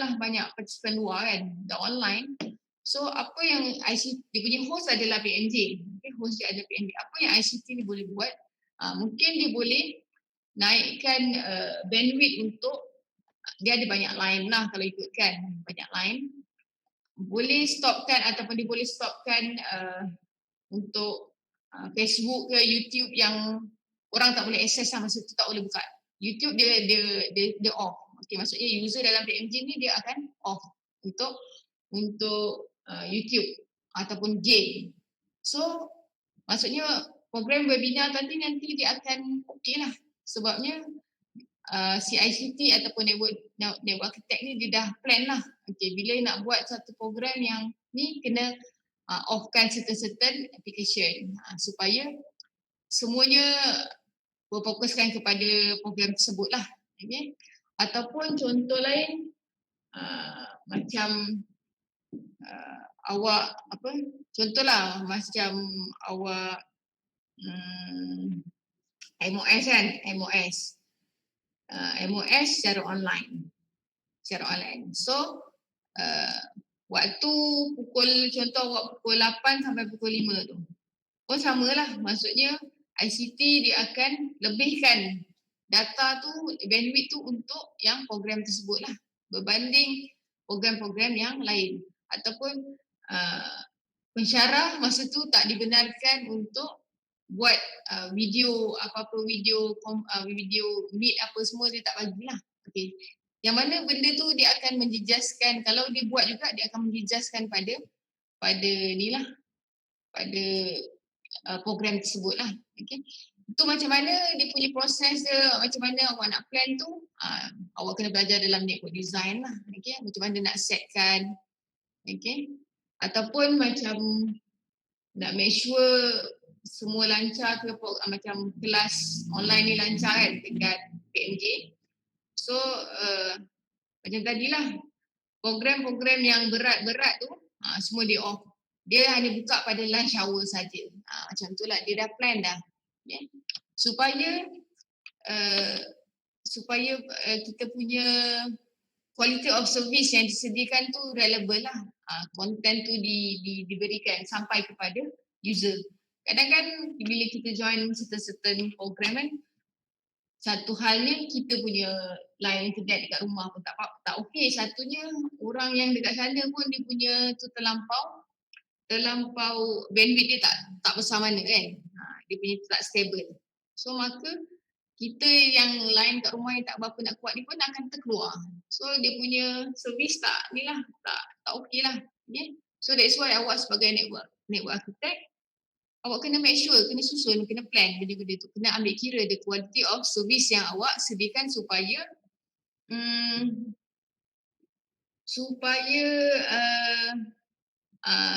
partisipan luar kan, dah online. So apa yang ICT, dia punya host adalah PMJ. Okay, host dia adalah PMJ. Apa yang ICT ni boleh buat? Mungkin dia boleh naikkan bandwidth untuk, dia ada banyak line lah kalau ikutkan, banyak line. Boleh stopkan ataupun dia boleh stopkan untuk Facebook ke YouTube yang orang tak boleh akses lah, masa tu tak boleh buka. YouTube dia off. Okey, maksudnya user dalam PMJ ni dia akan off untuk YouTube ataupun game. So maksudnya program webinar tadi nanti dia akan okey lah, sebabnya CICT ataupun network architect ni dia dah plan lah. Okay, bila nak buat satu program yang ni kena off-kan certain application supaya semuanya berfokuskan kepada program tersebut lah. Okay. Ataupun contoh lain macam awak contohlah macam awak MOS kan, MOS secara online. So waktu contoh awak pukul 8 sampai pukul 5 tu pun samalah, maksudnya ICT dia akan lebihkan data tu, bandwidth tu untuk yang program tersebut lah berbanding program-program yang lain. Ataupun pensyarah masa tu tak dibenarkan untuk buat video apa-apa video meet apa semua dia tak bagilah. Okey. Yang mana benda tu dia akan menjejaskan, kalau dia buat juga dia akan menjejaskan pada inilah pada program tersebut lah. Okay. Itu macam mana dia punya proses dia, macam mana awak nak plan tu, awak kena belajar dalam network design lah. Okay. Macam mana nak setkan. Okay. Ataupun macam nak make sure semua lancar ke, macam kelas online ni lancar kan dekat PMJ. So macam tadilah, program-program yang berat-berat tu semua dia off. Dia hanya buka pada lunch hour saja. Macam tu lah, dia dah plan dah. Okay. Supaya kita punya quality of service yang disediakan tu relevan lah. Content tu diberikan sampai kepada user. Kadang kan bila kita join certain program kan, satu halnya kita punya line internet dekat rumah pun tak okey. Satunya orang yang dekat sana pun dia punya tu terlampau bandwidth dia tak besar mana kan. Dia punya tak stable. So maka kita yang line kat rumah yang tak berapa nak kuat ni pun akan terkeluar. So dia punya service tak okey lah. Okay? So that's why awak sebagai network architect, awak kena make sure, kena susun, kena plan benda-benda tu. Kena ambil kira the quality of service yang awak sediakan supaya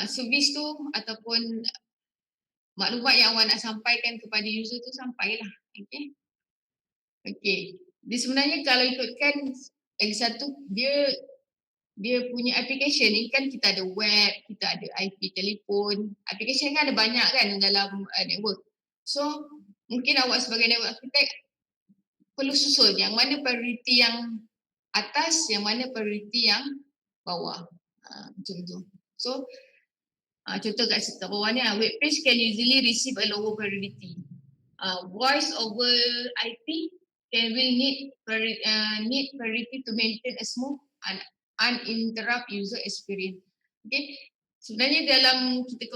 servis tu ataupun maklumat yang awak nak sampaikan kepada user tu sampailah. Okay. Dia sebenarnya kalau ikutkan lagi satu, dia punya application ni kan kita ada web, kita ada IP telefon. Application kan ada banyak kan dalam network. So mungkin awak sebagai network architect perlu susun yang mana priority yang atas, yang mana priority yang bawah. Macam tu. So contoh kat bawah ni, web page can usually receive a lower priority. Voice over IP will need priority to maintain a smooth and uninterrupted user experience. Okay. Sebenarnya dalam kita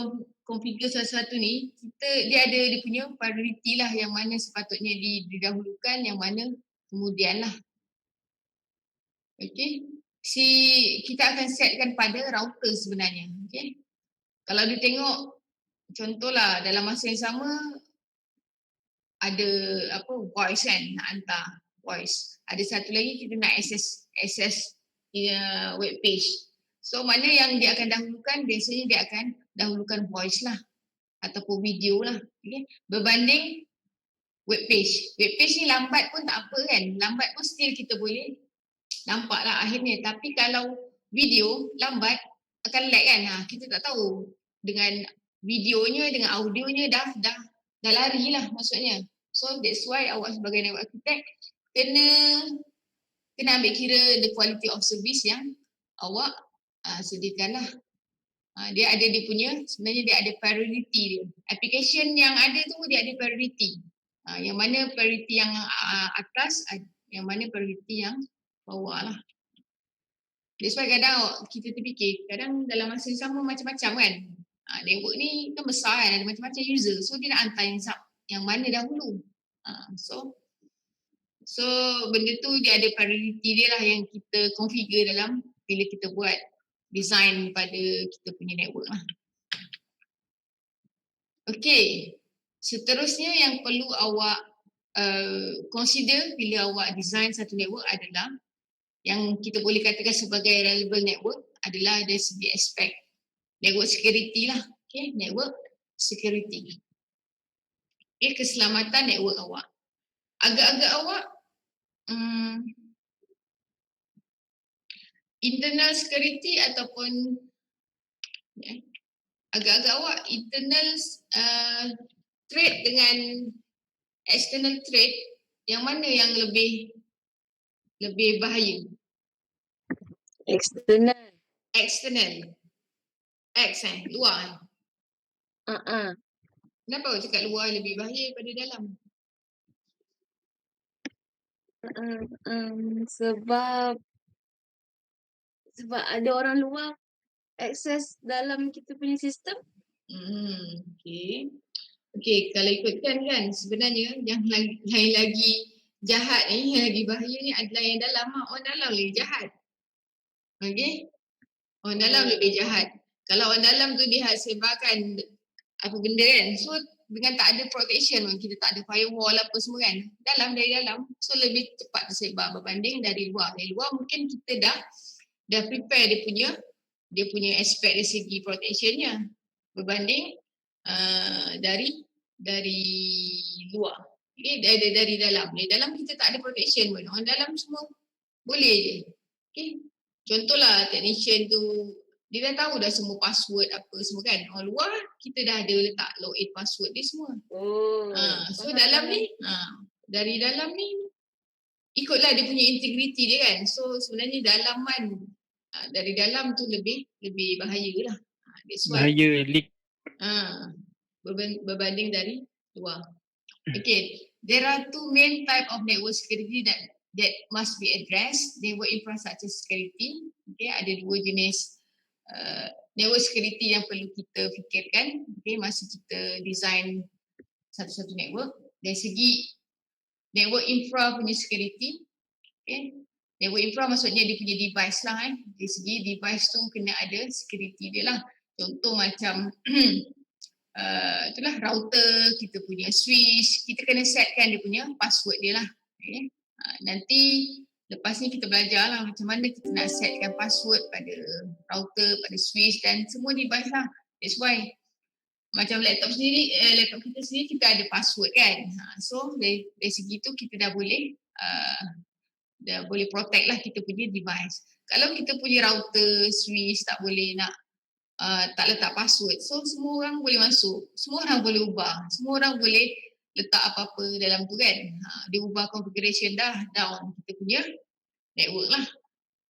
configure sesuatu ni, dia ada dia punya priority lah, yang mana sepatutnya didahulukan, yang mana kemudian lah. Okay. Kita akan setkan pada router sebenarnya. Okay. Kalau dia tengok, contohlah dalam masa yang sama, ada voice kan, nak hantar voice. Ada satu lagi kita nak access web page. So mana yang dia akan dahulukan, biasanya dia akan dahulukan voice lah ataupun video lah. Okay. Berbanding web page. Web page ni lambat pun tak apa kan. Lambat pun still kita boleh nampak lah akhirnya. Tapi kalau video lambat akan lag kan. Kita tak tahu dengan videonya, dengan audionya dah lari lah maksudnya. So that's why awak sebagai network architect kena ambil kira the quality of service yang awak sediakan lah. Dia ada dia punya, sebenarnya dia ada priority dia. Application yang ada tu dia ada priority. Yang mana priority yang atas, yang mana priority yang bawah lah. That's why kadang kita terfikir, kadang dalam masa yang sama macam-macam kan. Network ni kan besar kan, ada macam-macam user. So dia nak hantar yang mana dahulu. So benda tu dia ada priority dia lah yang kita configure dalam bila kita buat design pada kita punya network lah. Okay, seterusnya yang perlu awak consider bila awak design satu network adalah yang kita boleh katakan sebagai reliable network adalah dari segi aspek network security lah. Okay, network security. Okay, keselamatan network awak. Agak-agak awak internal security ataupun agak-agak awak internal threat dengan external threat, yang mana yang lebih bahaya? External. External. Luar. Kenapa awak cakap luar lebih bahaya daripada dalam? Sebab ada orang luar akses dalam kita punya sistem. Okay, kalau ikutkan kan sebenarnya yang lain lagi jahat ni, yang lagi bahaya ni adalah yang dalam. Orang dalam lagi jahat. Okay? Orang dalam lebih jahat. Kalau orang dalam tu dia sebarkan apa benda kan, so dengan tak ada protection, kita tak ada firewall apa semua kan, dari dalam, so lebih cepat tersebar berbanding dari luar. Dari luar mungkin kita dah prepare dia punya aspek dari segi protectionnya berbanding dari luar. Okay, dari dalam. Dari dalam kita tak ada protection pun. Orang dalam semua boleh je. Okay. Contohlah technician tu, dia dah tahu dah semua password apa semua kan. Orang luar kita dah ada letak login password dia semua. So dalam ni, dari dalam ni ikutlah dia punya integrity dia kan. So sebenarnya dari dalam tu lebih bahaya lah. Bahaya leak. Berbanding dari luar. Okay, there are two main type of network security that must be addressed. Network infrastructure security. Okay, ada dua jenis network security yang perlu kita fikirkan. Okay, masa kita design satu-satu network. Dari segi network infra punya security. Okay, network infra maksudnya dia punya device lah. Dari segi device tu kena ada security dia lah. Contoh macam itulah router, kita punya switch, kita kena setkan dia punya password dia lah. Okay. Nanti lepas ni kita belajar lah macam mana kita nak setkan password pada router, pada switch dan semua device lah. That's why macam laptop kita sendiri kita ada password kan. So dari segi tu kita dah boleh protect lah kita punya device. Kalau kita punya router, switch tak boleh nak tak letak password, so semua orang boleh masuk, semua orang boleh ubah, semua orang boleh letak apa-apa dalam tu kan. Dia ubah configuration dah down kita punya network lah.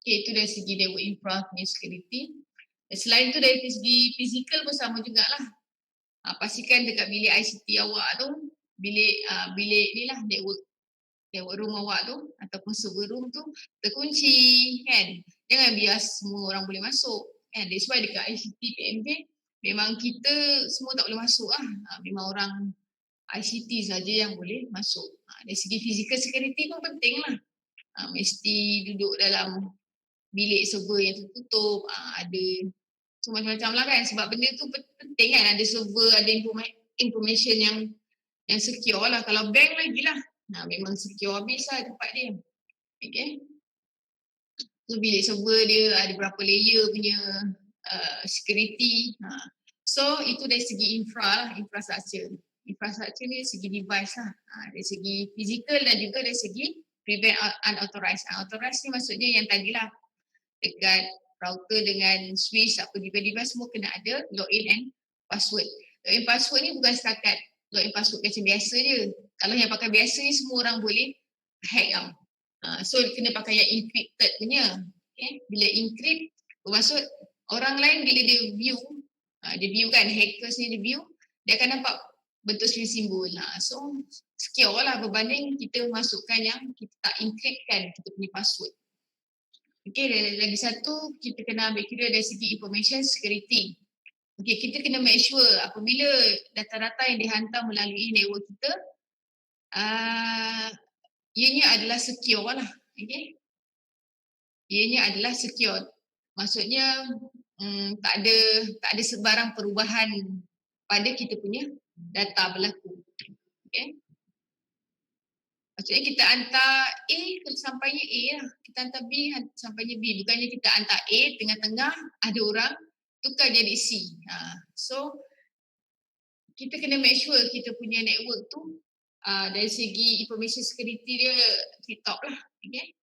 Okay, itu dari segi network infra punya security. Dan selain tu dari segi physical pun sama jugalah. Pastikan dekat bilik ICT awak tu, bilik ni lah network room awak tu ataupun server room tu terkunci kan. Jangan biar semua orang boleh masuk. And that's why dekat ICT PMJ memang kita semua tak boleh masuk lah. Memang orang ICT saja yang boleh masuk. Dari segi physical security pun penting lah. Mesti duduk dalam bilik server yang tertutup. Ada so macam-macam lah kan. Sebab benda tu penting kan. Ada server, ada information yang secure lah. Kalau bank lagi lah. Memang secure habis lah tempat dia. Okay. So bilik server dia ada berapa layer punya security. So itu dari segi infra lah, infrastructure. Infrastructure ni dari segi device lah. Dari segi physical dan juga dari segi prevent unauthorized. Unauthorized ni maksudnya yang tadilah dekat router dengan switch apa device semua kena ada login and password. Login password ni bukan setakat login password macam biasa je. Kalau yang pakai biasa ni semua orang boleh hack tau. So kena pakai yang encrypted punya. Okay. Bila encrypt bermaksud orang lain bila dia view kan, hackers ni dia view, dia akan nampak bentuk simbol. So secure lah berbanding kita masukkan yang kita tak encryptkan kita punya password. Okay, lagi satu kita kena ambil kira dari segi information security. Okay, kita kena make sure apabila data-data yang dihantar melalui network kita, ianya adalah secure lah. Okay. Ianya adalah secure. Maksudnya tak ada sebarang perubahan pada kita punya data berlaku. Okay. Maksudnya kita hantar A sampainya A lah. Kita hantar B sampainya B. Bukannya kita hantar A, tengah-tengah ada orang tukar jadi C. So, kita kena make sure kita punya network tu dari segi information security dia tip-top lah. Okay.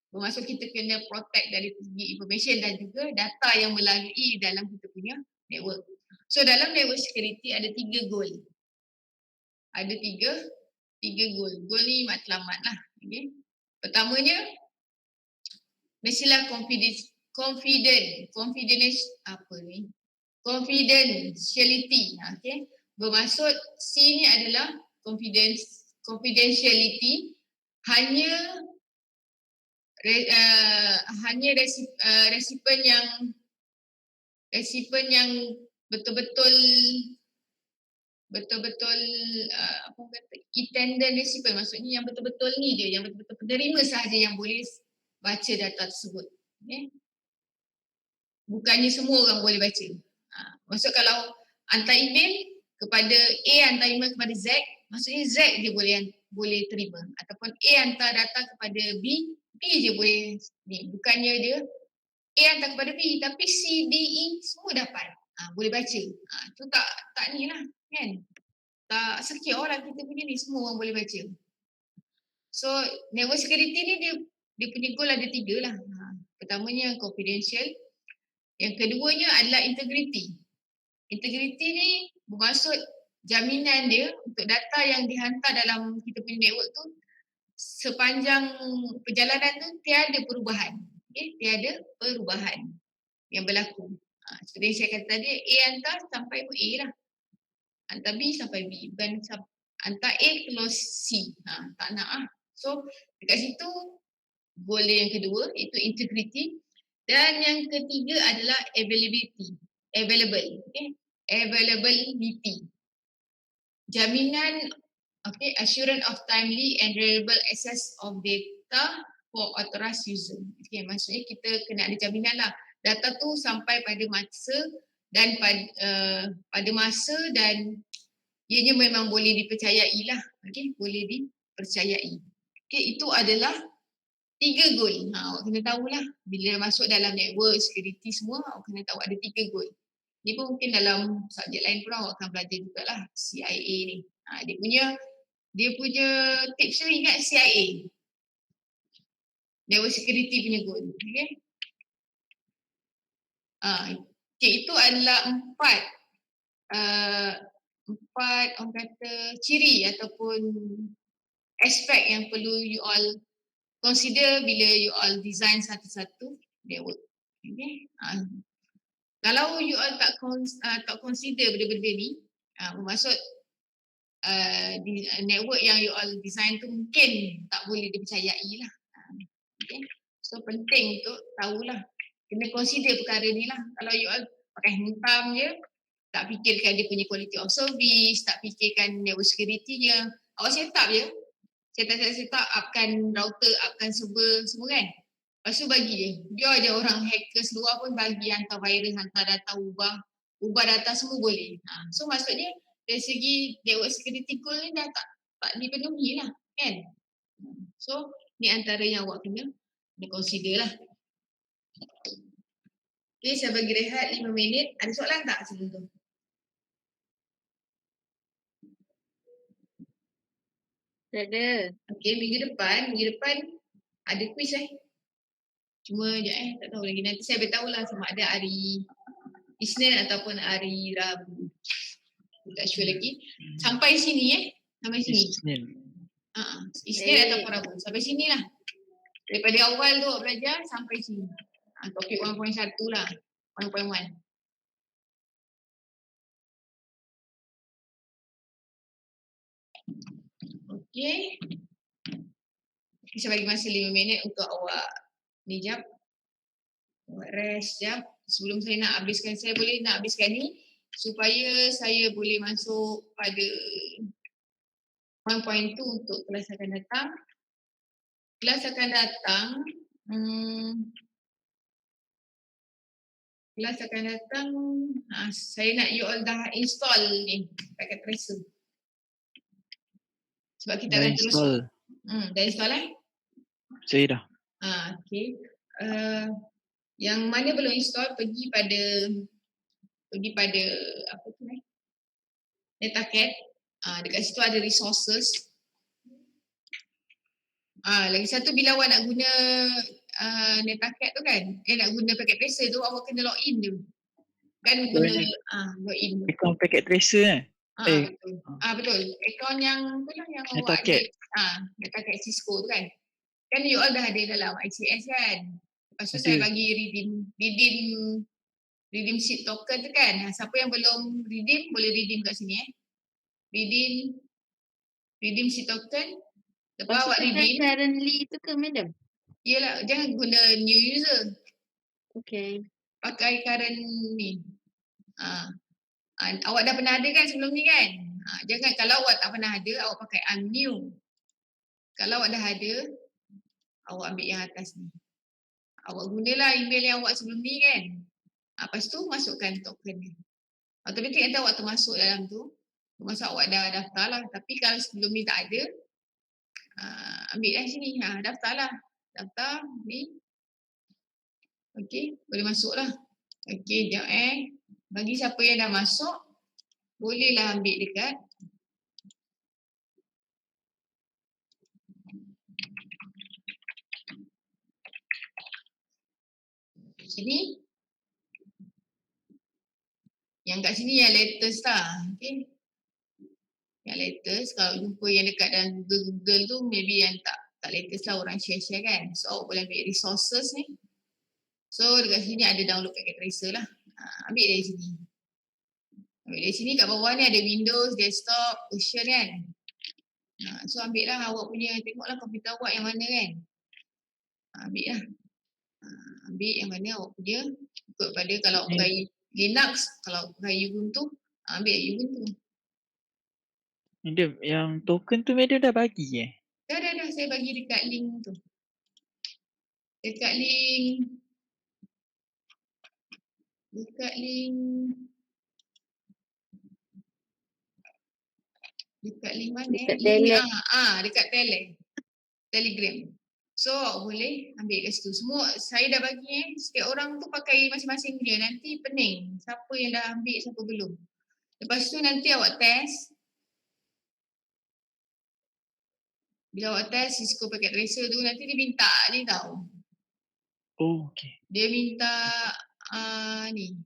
Bermaksud kita kena protect dari segi information dan juga data yang melalui dalam kita punya network. So, dalam network security ada 3 goal. Ada tiga goal. Goal ni matlamat lah. Okay. Pertamanya, mestilah confidentiality. Okay. Bermaksud C ni adalah confidentiality, hanya resipien yang betul-betul apa kata, intended recipient, maksudnya yang betul-betul ni je, yang betul-betul penerima sahaja yang boleh baca data tersebut. Okay. Bukannya semua orang boleh baca. Maksud kalau hantar email kepada A, hantar email kepada Z, maksudnya Z je boleh terima. Ataupun A hantar data kepada B, B je boleh ni. Bukannya dia A hantar kepada B, tapi C, D, E semua dapat. Boleh baca. Tu tak ni lah. Kan? Tak secure lah kita punya ni, semua orang boleh baca. So, network security ni dia punya goal ada 3 lah. Pertamanya confidential. Yang keduanya adalah integrity. Integrity ni bermaksud jaminan dia untuk data yang dihantar dalam kita punya network tu sepanjang perjalanan tu tiada perubahan. Okay? Tiada perubahan yang berlaku. Seperti yang saya kata tadi, A hantar sampai pun A lah. Hantar B sampai B. Bukan hantar A close C. Tak nak lah. So, dekat situ goal yang kedua iaitu integrity. Dan yang ketiga adalah availability. Okay? Availability. Jaminan, okay, assurance of timely and reliable access of data for authorized user. Okay, maksudnya kita kena ada jaminan lah. Data tu sampai pada masa dan pada masa dan ianya memang boleh dipercayai lah. Okay, boleh dipercayai. Okay, itu adalah 3 goal. Awak kena tahulah bila masuk dalam network, security semua, awak kena tahu ada 3 goal. Ni pun mungkin dalam subjek lain pun awak akan belajar jugalah CIA ni. Dia punya tips tu ingat CIA. Network security punya goal. Okay. Okay, itu adalah 4 orang kata ciri ataupun aspek yang perlu you all consider bila you all design satu-satu network. Okay. Kalau you all tak consider benda-benda ni, bermaksud network yang you all design tu mungkin tak boleh dipercayai lah. Okay. So penting untuk tahulah, kena consider perkara ni lah. Kalau you all pakai hentam je, tak fikirkan dia punya quality of service, tak fikirkan network security-nya, awak set up je. Set up, upkan router, upkan server semua kan. Lepas tu bagi je. Biar ada orang hackers luar pun bagi, hantar virus, hantar data, ubah data semua boleh. So maksudnya dari segi network security goal ni dah tak dipenuhi lah kan. So ni antara yang awak kena consider lah. Okay, saya bagi rehat 5 minit. Ada soalan tak sebelum tu? Tak ada. Okay, minggu depan ada quiz Cuma tak tahu lagi. Nanti saya beritahu lah sama ada hari Isnin ataupun hari Rabu. Tak sure lagi. Sampai sini Sampai sini. Isnin ataupun Rabu. Sampai sini lah. Daripada awal tu belajar sampai sini. Topik 1.1 lah. 1.1. Okay. Saya bagi masa 5 minit untuk awak ni jap. Awak rest jap. Sebelum saya nak habiskan, saya boleh nak habiskan ni. supaya saya boleh masuk pada 1.2 untuk kelas akan datang. Kelas akan datang, saya nak you all dah install ni paket tracer. Sebab kita Dah akan terus. install. Dah install Saya dah. Okay. Yang mana belum install pergi pada apa tu ni? Netacat. Dekat situ ada resources. Lagi satu bila awak nak guna Netacat tu kan, nak guna packet tracer tu awak kena login je. Kan guna login. Account packet tracer Betul. Betul. Akaun yang tu lah yang awak ada. Netacat. Netacat Cisco tu kan. Kan you all dah ada dalam ICS kan. Lepas tu saya bagi redeem sheet token tu kan. Siapa yang belum redeem boleh redeem kat sini redeem sheet token. Lepas awak redeem. Currently tu ke madam? Yelah, jangan guna new user. Okay. Pakai current ni. Awak dah pernah ada kan sebelum ni kan? Jangan, kalau awak tak pernah ada, awak pakai I'm new. Kalau awak dah ada, awak ambil yang atas ni. Awak gunalah email yang awak sebelum ni kan? Lepas tu masukkan token ni. Automatik nanti awak termasuk dalam tu. Masa awak dah daftar lah. Tapi kalau sebelum ni tak ada, ambil lah sini. Daftar lah. Daftar ni. Okey, boleh masuk lah. Okey, sekejap Bagi siapa yang dah masuk, bolehlah ambil dekat sini. Yang kat sini yang latest lah. Okay. Yang latest, kalau jumpa yang dekat dalam Google tu, maybe yang tak latest lah orang share-share kan. So, awak boleh ambil resources ni. So, dekat sini ada download packet tracer lah. Ambil dari sini. Ambil dari sini, kat bawah ni ada Windows, desktop, version kan. So, ambil lah awak punya, tengoklah komputer awak yang mana kan. Ambil lah. Ambil yang mana awak punya. Ikut pada kalau pakai Linux, kalau pakai Ubuntu, ambil Ubuntu. Madam, yang token tu madam dah bagi Dah. Saya bagi dekat link tu. Dekat link mana? Dekat Telegram. Dekat Telegram. So, boleh ambil kat situ. Semua saya dah bagi setiap orang tu pakai masing-masing dia. Nanti pening. Siapa yang dah ambil, siapa belum. Lepas tu nanti awak test. Bila awak test Cisco Packet Tracer tu, nanti dia minta ni tau. Oh, okay. Dia minta ni.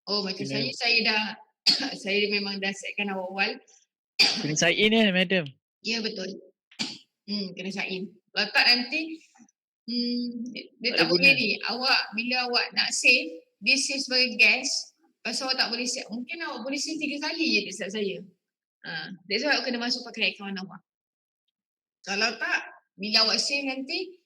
Macam saya memang dah setkan awal-awal. Kena sign in madam. Ya, betul. Kena sign in. Kalau tak nanti, dia tak boleh ni. Bila awak nak save, dia save sebagai guest. Pasal awak tak boleh save. Mungkin awak boleh save 3 kali je dekat saya. That's why awak kena masuk pakai akaun awak. Kalau tak, bila awak save nanti,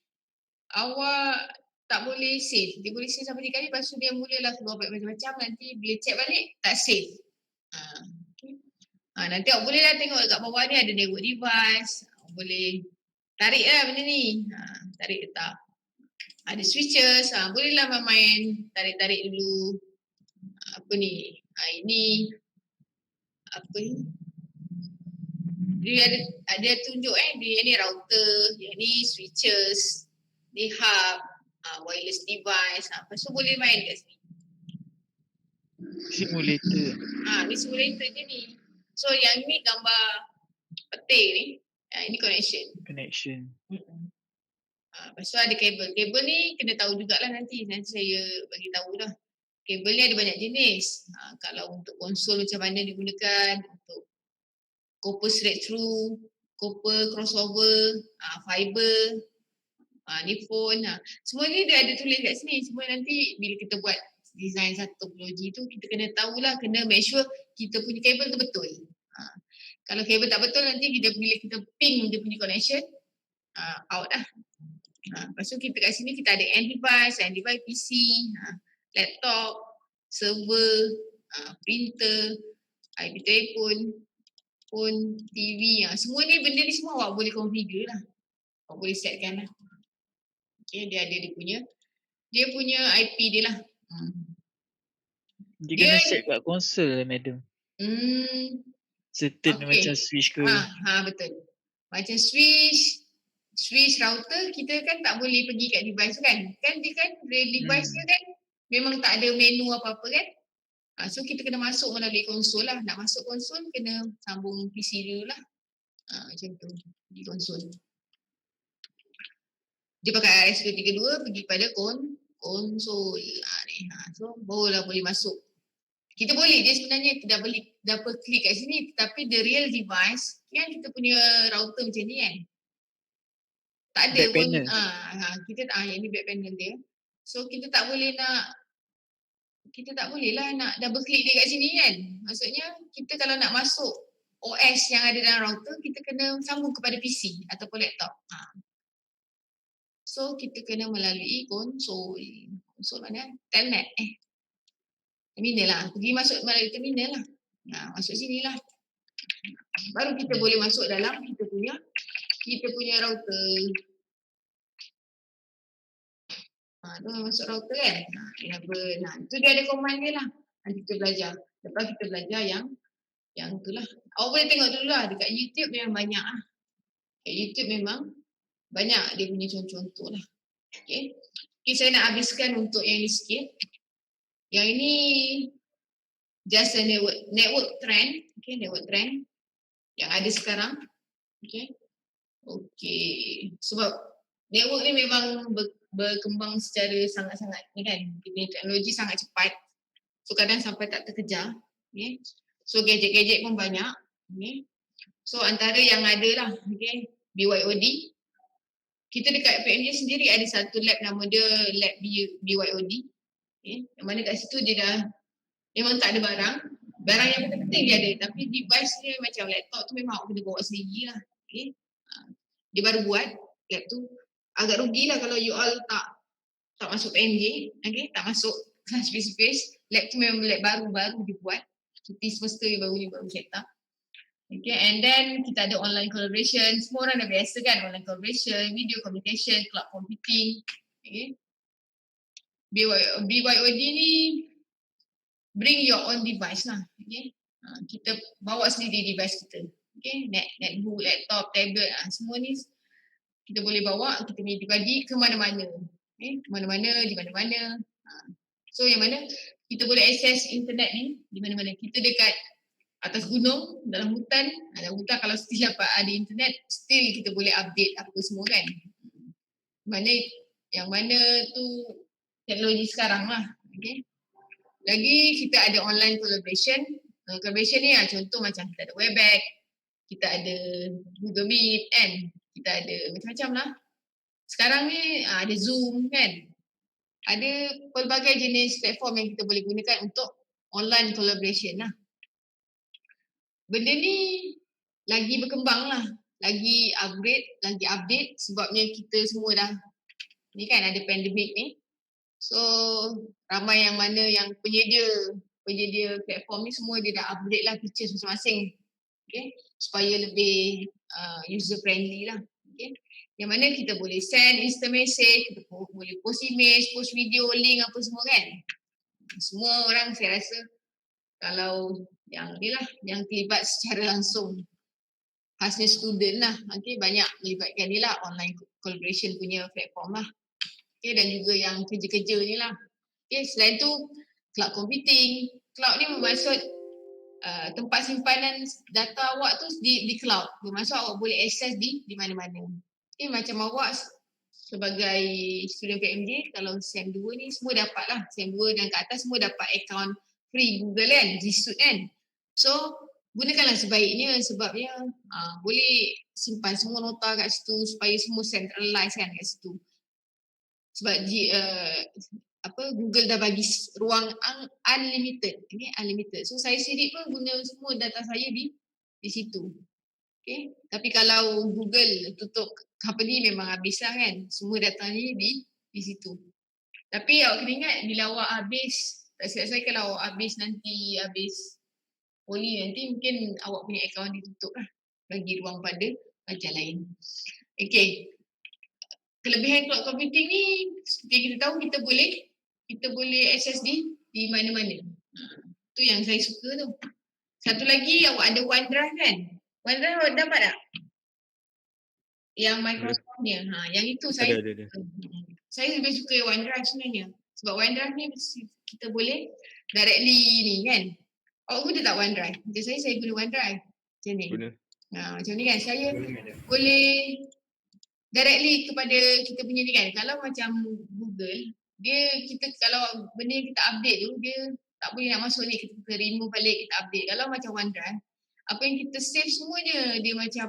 awak tak boleh save. Dia boleh save sampai 3 kali, lepas tu dia mulalah keluar macam-macam. Nanti bila check balik, tak save. Okay. Nanti awak boleh lah tengok kat bawah ni ada network device. Awak boleh tarik lah benda ni. Tarik letak. Ada switches. Bolehlah main tarik-tarik dulu. Apa ni? Ini. Apa ni? Dia ada tunjuk dia ni router, yang ni switches, ni hub, wireless device. Lepas tu boleh main kat sini. Simulator. Ni simulator je ni. So yang ni gambar peti ni. Ini connection. Lepas tu ada kabel. Kabel ni kena tahu jugalah nanti saya bagi tahu dah. Kabel ni ada banyak jenis. Kalau untuk konsol macam mana digunakan, untuk copper straight through, copper crossover, fiber, ni phone. Semua ni dia ada tulis kat sini. Semua nanti bila kita buat design satu topologi tu, kita kena tahulah, kena make sure kita punya kabel tu betul. Kalau kabel tak betul nanti bila kita ping dia punya connection, out lah. Lepas tu kita kat sini kita ada end device PC, laptop, server, printer, ID telefon, phone, TV, semua ni benda ni semua awak boleh configure lah. Awak boleh setkan lah. Okay, dia ada dia punya IP dia lah. Dia Dia- kena set kat konsol madam. Certain Okay. macam switch ke. Betul. Macam switch router kita kan tak boleh pergi kat device tu kan. Kan dia kan device dia kan memang tak ada menu apa-apa kan. So kita kena masuk melalui konsol lah. Nak masuk konsol kena sambung PC dulu lah. Macam tu di konsol. Dia pakai RS232 pergi pada konsol. So barulah boleh masuk. Kita boleh je sebenarnya dah klik kat sini, tapi the real device kan kita punya router macam ni kan. Tak ada Back pun panel. kita yang ni back panel dia. So kita tak boleh lah nak double click dia kat sini kan. Maksudnya kita kalau nak masuk OS yang ada dalam router, kita kena sambung kepada PC ataupun laptop. So kita kena melalui konsol. Konsol mana? Telnet. Terminal lah. Pergi masuk melalui terminal lah. Masuk sini lah. Baru kita boleh masuk dalam kita punya router. Tu masuk router kan. Itu dia ada command dia lah. Nanti kita belajar. Lepas kita belajar yang tu lah. Awak boleh tengok dulu lah. Dekat YouTube memang banyak lah. Dekat YouTube memang banyak dia punya contoh-contoh lah. Okay, saya nak habiskan untuk yang ni sikit. Yang ini just a network trend. Okay, network trend yang ada sekarang. Okay. Sebab network ni memang berkembang secara sangat-sangat ni kan. Teknologi sangat cepat. So kadang sampai tak terkejar. Okay. So gadget-gadget pun banyak. Okay. So antara yang ada lah, okay, BYOD. Kita dekat PMJ sendiri ada satu lab nama dia lab BYOD. Okay. Yang mana kat situ dia dah memang tak ada barang yang penting-penting dia ada, tapi device dia macam laptop tu memang awak kena bawa sendiri lah. Okay. Dia baru buat lab tu. Agak rugilah kalau you all tak masuk PMJ, okay, tak masuk space. Lab tu memang lab baru dibuat. Cuti semester baru set up. Okay, and then kita ada online collaboration. Semua orang dah biasa kan online collaboration, video communication, cloud computing. Okay. BYOD ni bring your own device lah. Okay. Kita bawa sendiri device kita. Okay. Netbook, laptop, tablet, semua ni kita boleh bawa, kita boleh dibagi ke mana-mana. Okay. Ke mana-mana, di mana-mana. So yang mana kita boleh akses internet ni di mana-mana. Kita dekat atas gunung, dalam hutan kalau still dapat ada internet, still kita boleh update apa semua kan. Yang mana tu teknologi sekarang lah. Okay. Lagi kita ada online collaboration. Collaboration ni contoh macam kita ada Webex, kita ada Google Meet kan. Kita ada macam-macam lah. Sekarang ni ada Zoom kan. Ada pelbagai jenis platform yang kita boleh gunakan untuk online collaboration lah. Benda ni lagi berkembang lah, lagi update sebabnya kita semua dah ni kan ada pandemik ni. So ramai yang mana yang penyedia platform ni semua dia dah upgrade lah features masing-masing. Okay, supaya lebih user friendly lah. Okay. Yang mana kita boleh send instant message, kita boleh post image, post video, link apa semua kan. Semua orang saya rasa kalau yang ni lah, yang terlibat secara langsung khasnya student lah, okay, banyak melibatkan ni lah online collaboration punya platform lah. Okay, dan juga yang kerja-kerja ni lah. Okay, selain tu cloud computing. Cloud ni bermaksud tempat simpanan data awak tu di cloud. Bermaksud awak boleh akses di mana-mana. Okay, macam awak sebagai student PMJ, kalau SEM 2 ni semua dapat lah. SEM 2 dan ke atas semua dapat account free Google kan, G Suite kan. So gunakanlah sebaiknya sebabnya boleh simpan semua nota kat situ supaya semua centralize kan kat situ. Sebab Google dah bagi ruang unlimited. Okay, unlimited. So saya sendiri pun guna semua data saya di situ. Okay. Tapi kalau Google tutup company memang habis lah kan. Semua data ni di situ. Tapi awak kena ingat bila awak habis Tak silap saya kalau habis poli nanti mungkin awak punya akaun ditutup lah. Bagi ruang pada pelajar lain. Okay. Kelebihan cloud computing ni, seperti kita tahu kita boleh access di mana-mana. Tu yang saya suka tu. Satu lagi awak ada OneDrive kan? OneDrive awak dapat tak? Yang Microsoft ni. Yang itu saya Ada. Saya lebih suka OneDrive sebenarnya. Sebab OneDrive ni kita boleh directly ni kan. Awak guna tak OneDrive? Macam saya guna OneDrive. Macam ni. Guna. Macam ni kan. Saya boleh directly kepada kita punya ni kan. Kalau macam Google, kita kalau benda yang kita update tu, dia tak boleh nak masuk ni. Kita remove balik, kita update. Kalau macam OneDrive, apa yang kita save semuanya, dia macam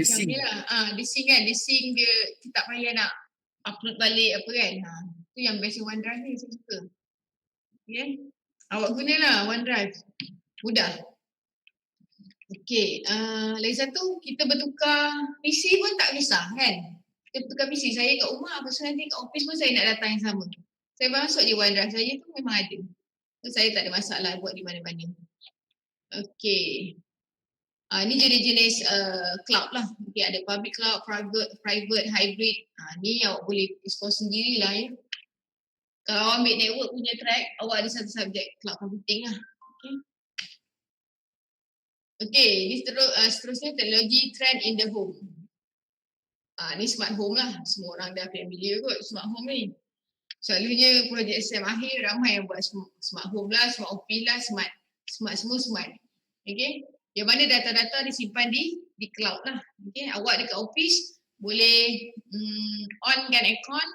sync. ni lah. Dia sync kan. Dia sync, dia kita tak payah nak upload balik apa kan. Tu yang best OneDrive ni, saya suka. Okay. Awak gunalah OneDrive. Mudah. Okay. Lagi satu, kita bertukar PC pun tak kisah kan. Kita bertukar PC. Saya kat rumah, lepas tu nanti kat office pun saya nak data yang sama. Saya masuk je OneDrive saya tu memang ada. So, saya tak ada masalah buat di mana-mana. Okay. Ni jenis-jenis cloud lah. Okay, ada public cloud, private, hybrid. Ni awak boleh explore sendirilah ya. Kalau awak ambil network punya track, awak ada satu subjek cloud computing lah. Okay, ni seterusnya teknologi trend in the home. Ni smart home lah. Semua orang dah familiar kot smart home ni. Selalunya projek SEM akhir ramai yang buat smart home lah, smart office lah, smart semua smart. Okay. Yang mana data-data disimpan di cloud lah. Okay. Awak dekat office boleh onkan aircon,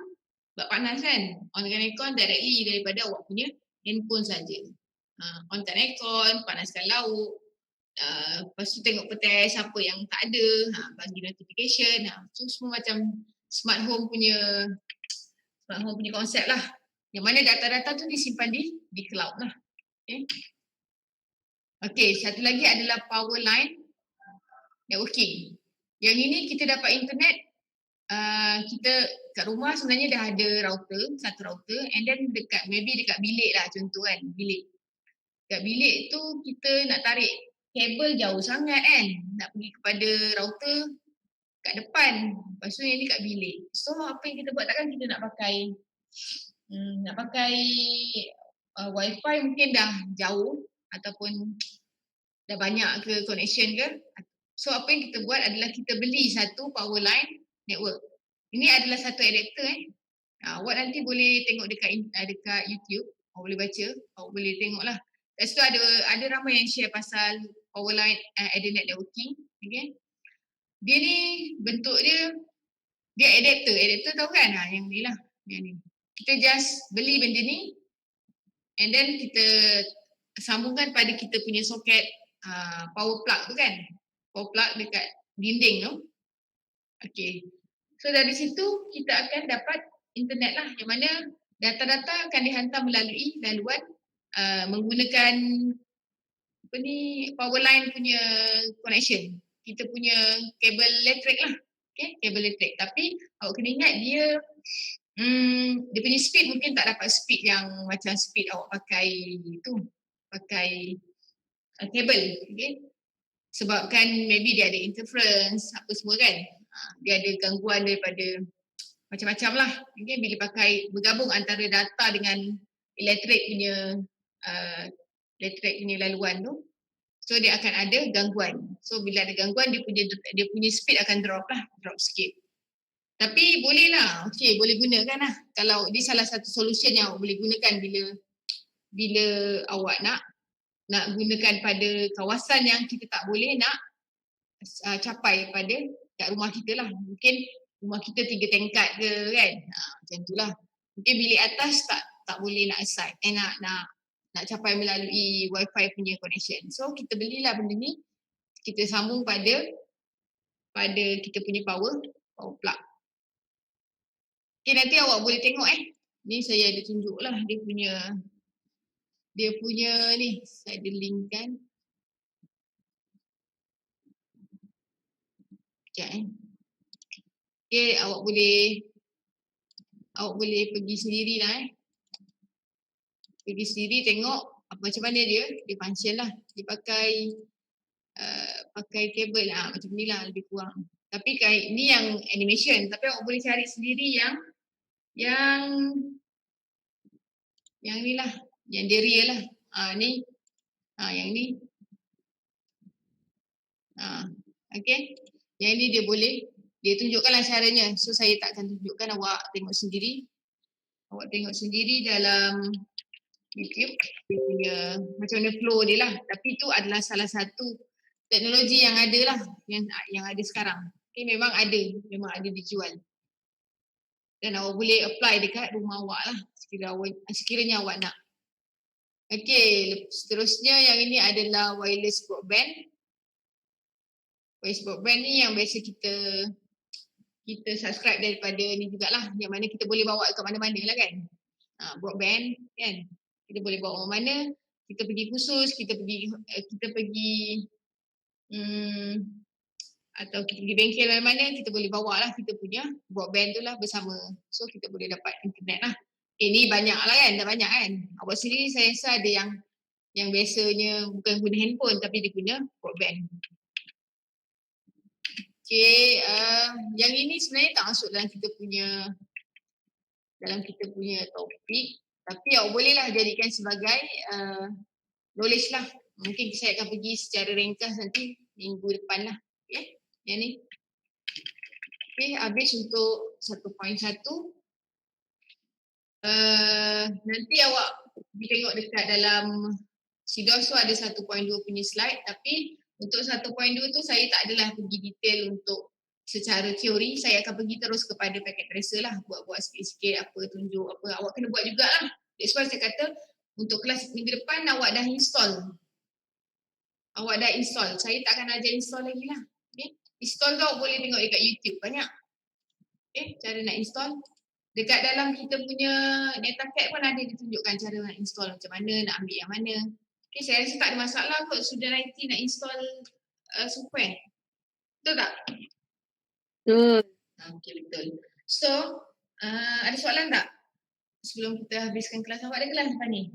sebab panas kan. Onkan aircon directly daripada awak punya handphone saja. Onkan aircon, panaskan lauk. Lepas tu tengok petai siapa yang tak ada, bagi notification. So semua macam smart home punya konsep lah. Yang mana data-data tu disimpan di cloud lah. Okay, satu lagi adalah power line networking. Yang ini kita dapat internet, kita kat rumah sebenarnya dah ada satu router, and then maybe dekat bilik lah contoh kan, bilik. Dekat bilik tu kita nak tarik kabel jauh sangat kan, nak pergi kepada router kat depan. Lepas tu yang ni kat bilik. So apa yang kita buat, takkan kita nak pakai wifi mungkin dah jauh ataupun dah banyak ke connection ke. So apa yang kita buat adalah kita beli satu power line network. Ini adalah satu adapter awak nanti boleh tengok dekat YouTube, awak boleh baca, awak boleh tengok lah. Lepas tu ada ramai yang share pasal power line Ethernet networking. Okay. Dia ni bentuk dia adapter tahu kan? Yang ni lah. Yang ni. Kita just beli benda ni and then kita sambungkan pada kita punya soket power plug tu kan. Power plug dekat dinding tu. Okay. So dari situ kita akan dapat internet lah, yang mana data-data akan dihantar melalui laluan menggunakan power line punya connection. Kita punya kabel elektrik lah. Okay, kabel elektrik. Tapi awak kena ingat dia punya speed mungkin tak dapat speed yang macam speed awak pakai kabel. Okay. Sebabkan maybe dia ada interference apa semua kan. Dia ada gangguan daripada macam-macam lah. Okay. Bila bergabung antara data dengan elektrik punya laluan tu, so dia akan ada gangguan. So bila ada gangguan, dia punya speed akan drop sikit. Tapi boleh lah, okay, boleh gunakan lah. Kalau ini salah satu solution yang awak boleh gunakan bila awak nak gunakan pada kawasan yang kita tak boleh nak capai kat rumah kita lah. Mungkin rumah kita 3 tingkat ke kan, macam tu lah. Mungkin bilik atas tak boleh nak assign, nak capai melalui wifi punya connection. So kita belilah benda ni, kita sambung pada kita punya power plug. Okay, nanti awak boleh tengok ni saya ada tunjuk lah dia punya ni, saya ada link kan. Sekejap Okay, awak boleh pergi sendiri lah Pergi sendiri tengok macam mana dia function lah. Dia pakai kabel macam ni lah lebih kurang. Tapi ni yang animation, tapi awak boleh cari sendiri yang ni lah, yang dia real lah. Ni, yang ni. Okay. Yang ni dia tunjukkanlah caranya. So saya takkan tunjukkan, awak tengok sendiri. Awak tengok sendiri dalam YouTube dia punya macam mana flow dia lah. Tapi itu adalah salah satu teknologi yang ada lah, yang ada sekarang. Okay, memang ada dijual. Dan awak boleh apply dekat rumah awak lah sekiranya awak nak. Okay, seterusnya yang ini adalah wireless broadband. Wireless broadband ni yang biasa kita subscribe daripada ni jugalah, yang mana kita boleh bawa ke mana-mana lah kan. Broadband kan, kita boleh bawa mana, kita pergi khusus, kita pergi atau kita pergi bengkel mana-mana, kita boleh bawa lah kita punya broadband tu lah bersama. So kita boleh dapat internet lah. Ni banyak lah kan, dah banyak kan. Awak sendiri saya rasa ada yang biasanya bukan guna handphone tapi dia guna broadband. Okay, yang ini sebenarnya tak masuk dalam kita punya topik, tapi awak bolehlah jadikan sebagai knowledge lah. Mungkin saya akan pergi secara ringkas nanti minggu depan lah. Okay, yang ni. Okay, habis untuk 1.1. Nanti awak pergi tengok dekat dalam CDOS tu ada 1.2 punya slide, tapi untuk 1.2 tu saya tak adalah pergi detail untuk secara teori, saya akan pergi terus kepada packet tracer lah, buat sikit-sikit apa, tunjuk apa, awak kena buat jugalah. That's why saya kata untuk kelas minggu depan awak dah install. Saya tak akan ajar install lagi lah. Okay. Install tu awak boleh tengok dekat YouTube banyak. Okay, cara nak install. Dekat dalam kita punya DataCAD pun ada ditunjukkan cara nak install macam mana, nak ambil yang mana. Okay, saya rasa tak ada masalah kot student IT nak install software. Betul tak? Betul. Okay, betul. So, ada soalan tak? Sebelum kita habiskan kelas, awak ada kelas lepas ni?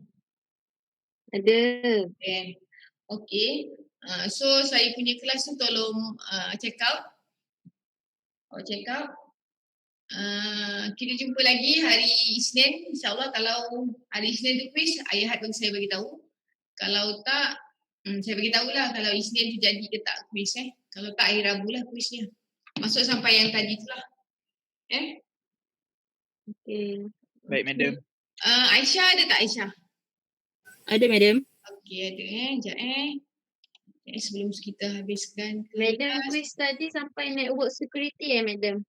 Ada. Okay. So, saya punya kelas tu tolong check out. Awak check out. Kita jumpa lagi hari Isnin. InsyaAllah kalau hari Isnin tu quiz, Ayah Had bagi saya beritahu. Kalau tak, saya beritahulah kalau Isnin tu jadi ke tak quiz. Kalau tak, hari Rabu lah quiznya. Masuk sampai yang tadi tu lah. Okay. Baik, madam. Aisyah ada tak Aisyah? Ada, madam. Okay, ada sekejap sebelum kita habiskan kelas. Madam quiz tadi sampai network security madam?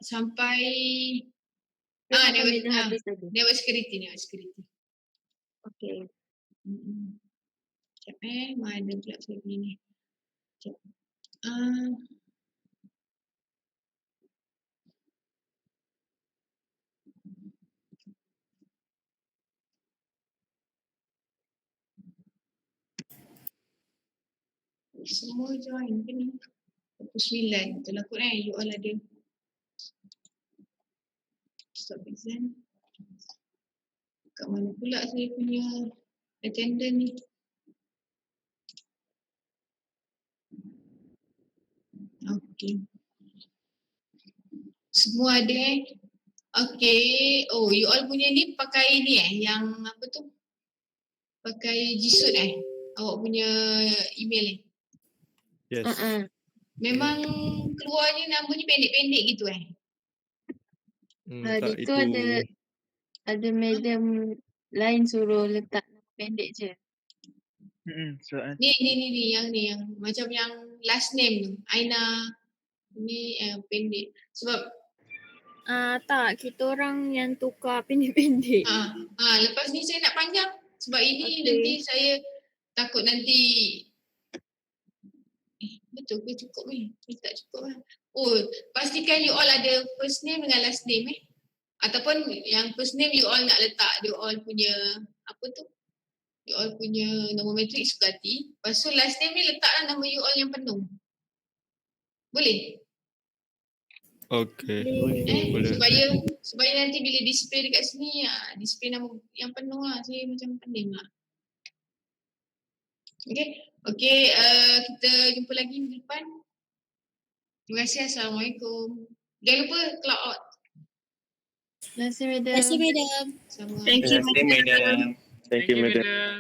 Sampai network security. Okay. Sekejap mana pula saya punya ni. Sekejap. Semua join ke ni? 29 betul lah kot you all ada. Stop exam. Kat mana pula saya punya attendance ni? Okay. Semua ada Okay. Oh, you all punya ni pakai ni yang apa tu? Pakai G-Suite awak punya email ni? Yes. Memang keluarnya namanya pendek-pendek gitu Tak, Itu ada madam lain suruh letak pendek je. Ni yang macam yang last name tu Aina ni pendek sebab tak, kita orang yang tukar pendek-pendek. Lepas ni saya nak panjang sebab ini nanti saya takut nanti betul ke cukup ni? Tak cukup lah. Oh, pastikan you all ada first name dengan last name ataupun yang first name you all nak letak you all punya apa tu? You all punya nombor matrik suka hati. Lepas tu last name ni letaklah nama you all yang penuh. Boleh? Okay. Boleh. Sebab nanti bila display dekat sini, display nama yang penuh lah. Saya macam pening lah. Okay, kita jumpa lagi minggu depan. Terima kasih. Assalamualaikum. Jangan lupa clock out. Terima kasih, madam. Terima kasih, madam. Sama. Thank you, Terima kasih, madam. Thank you, madam.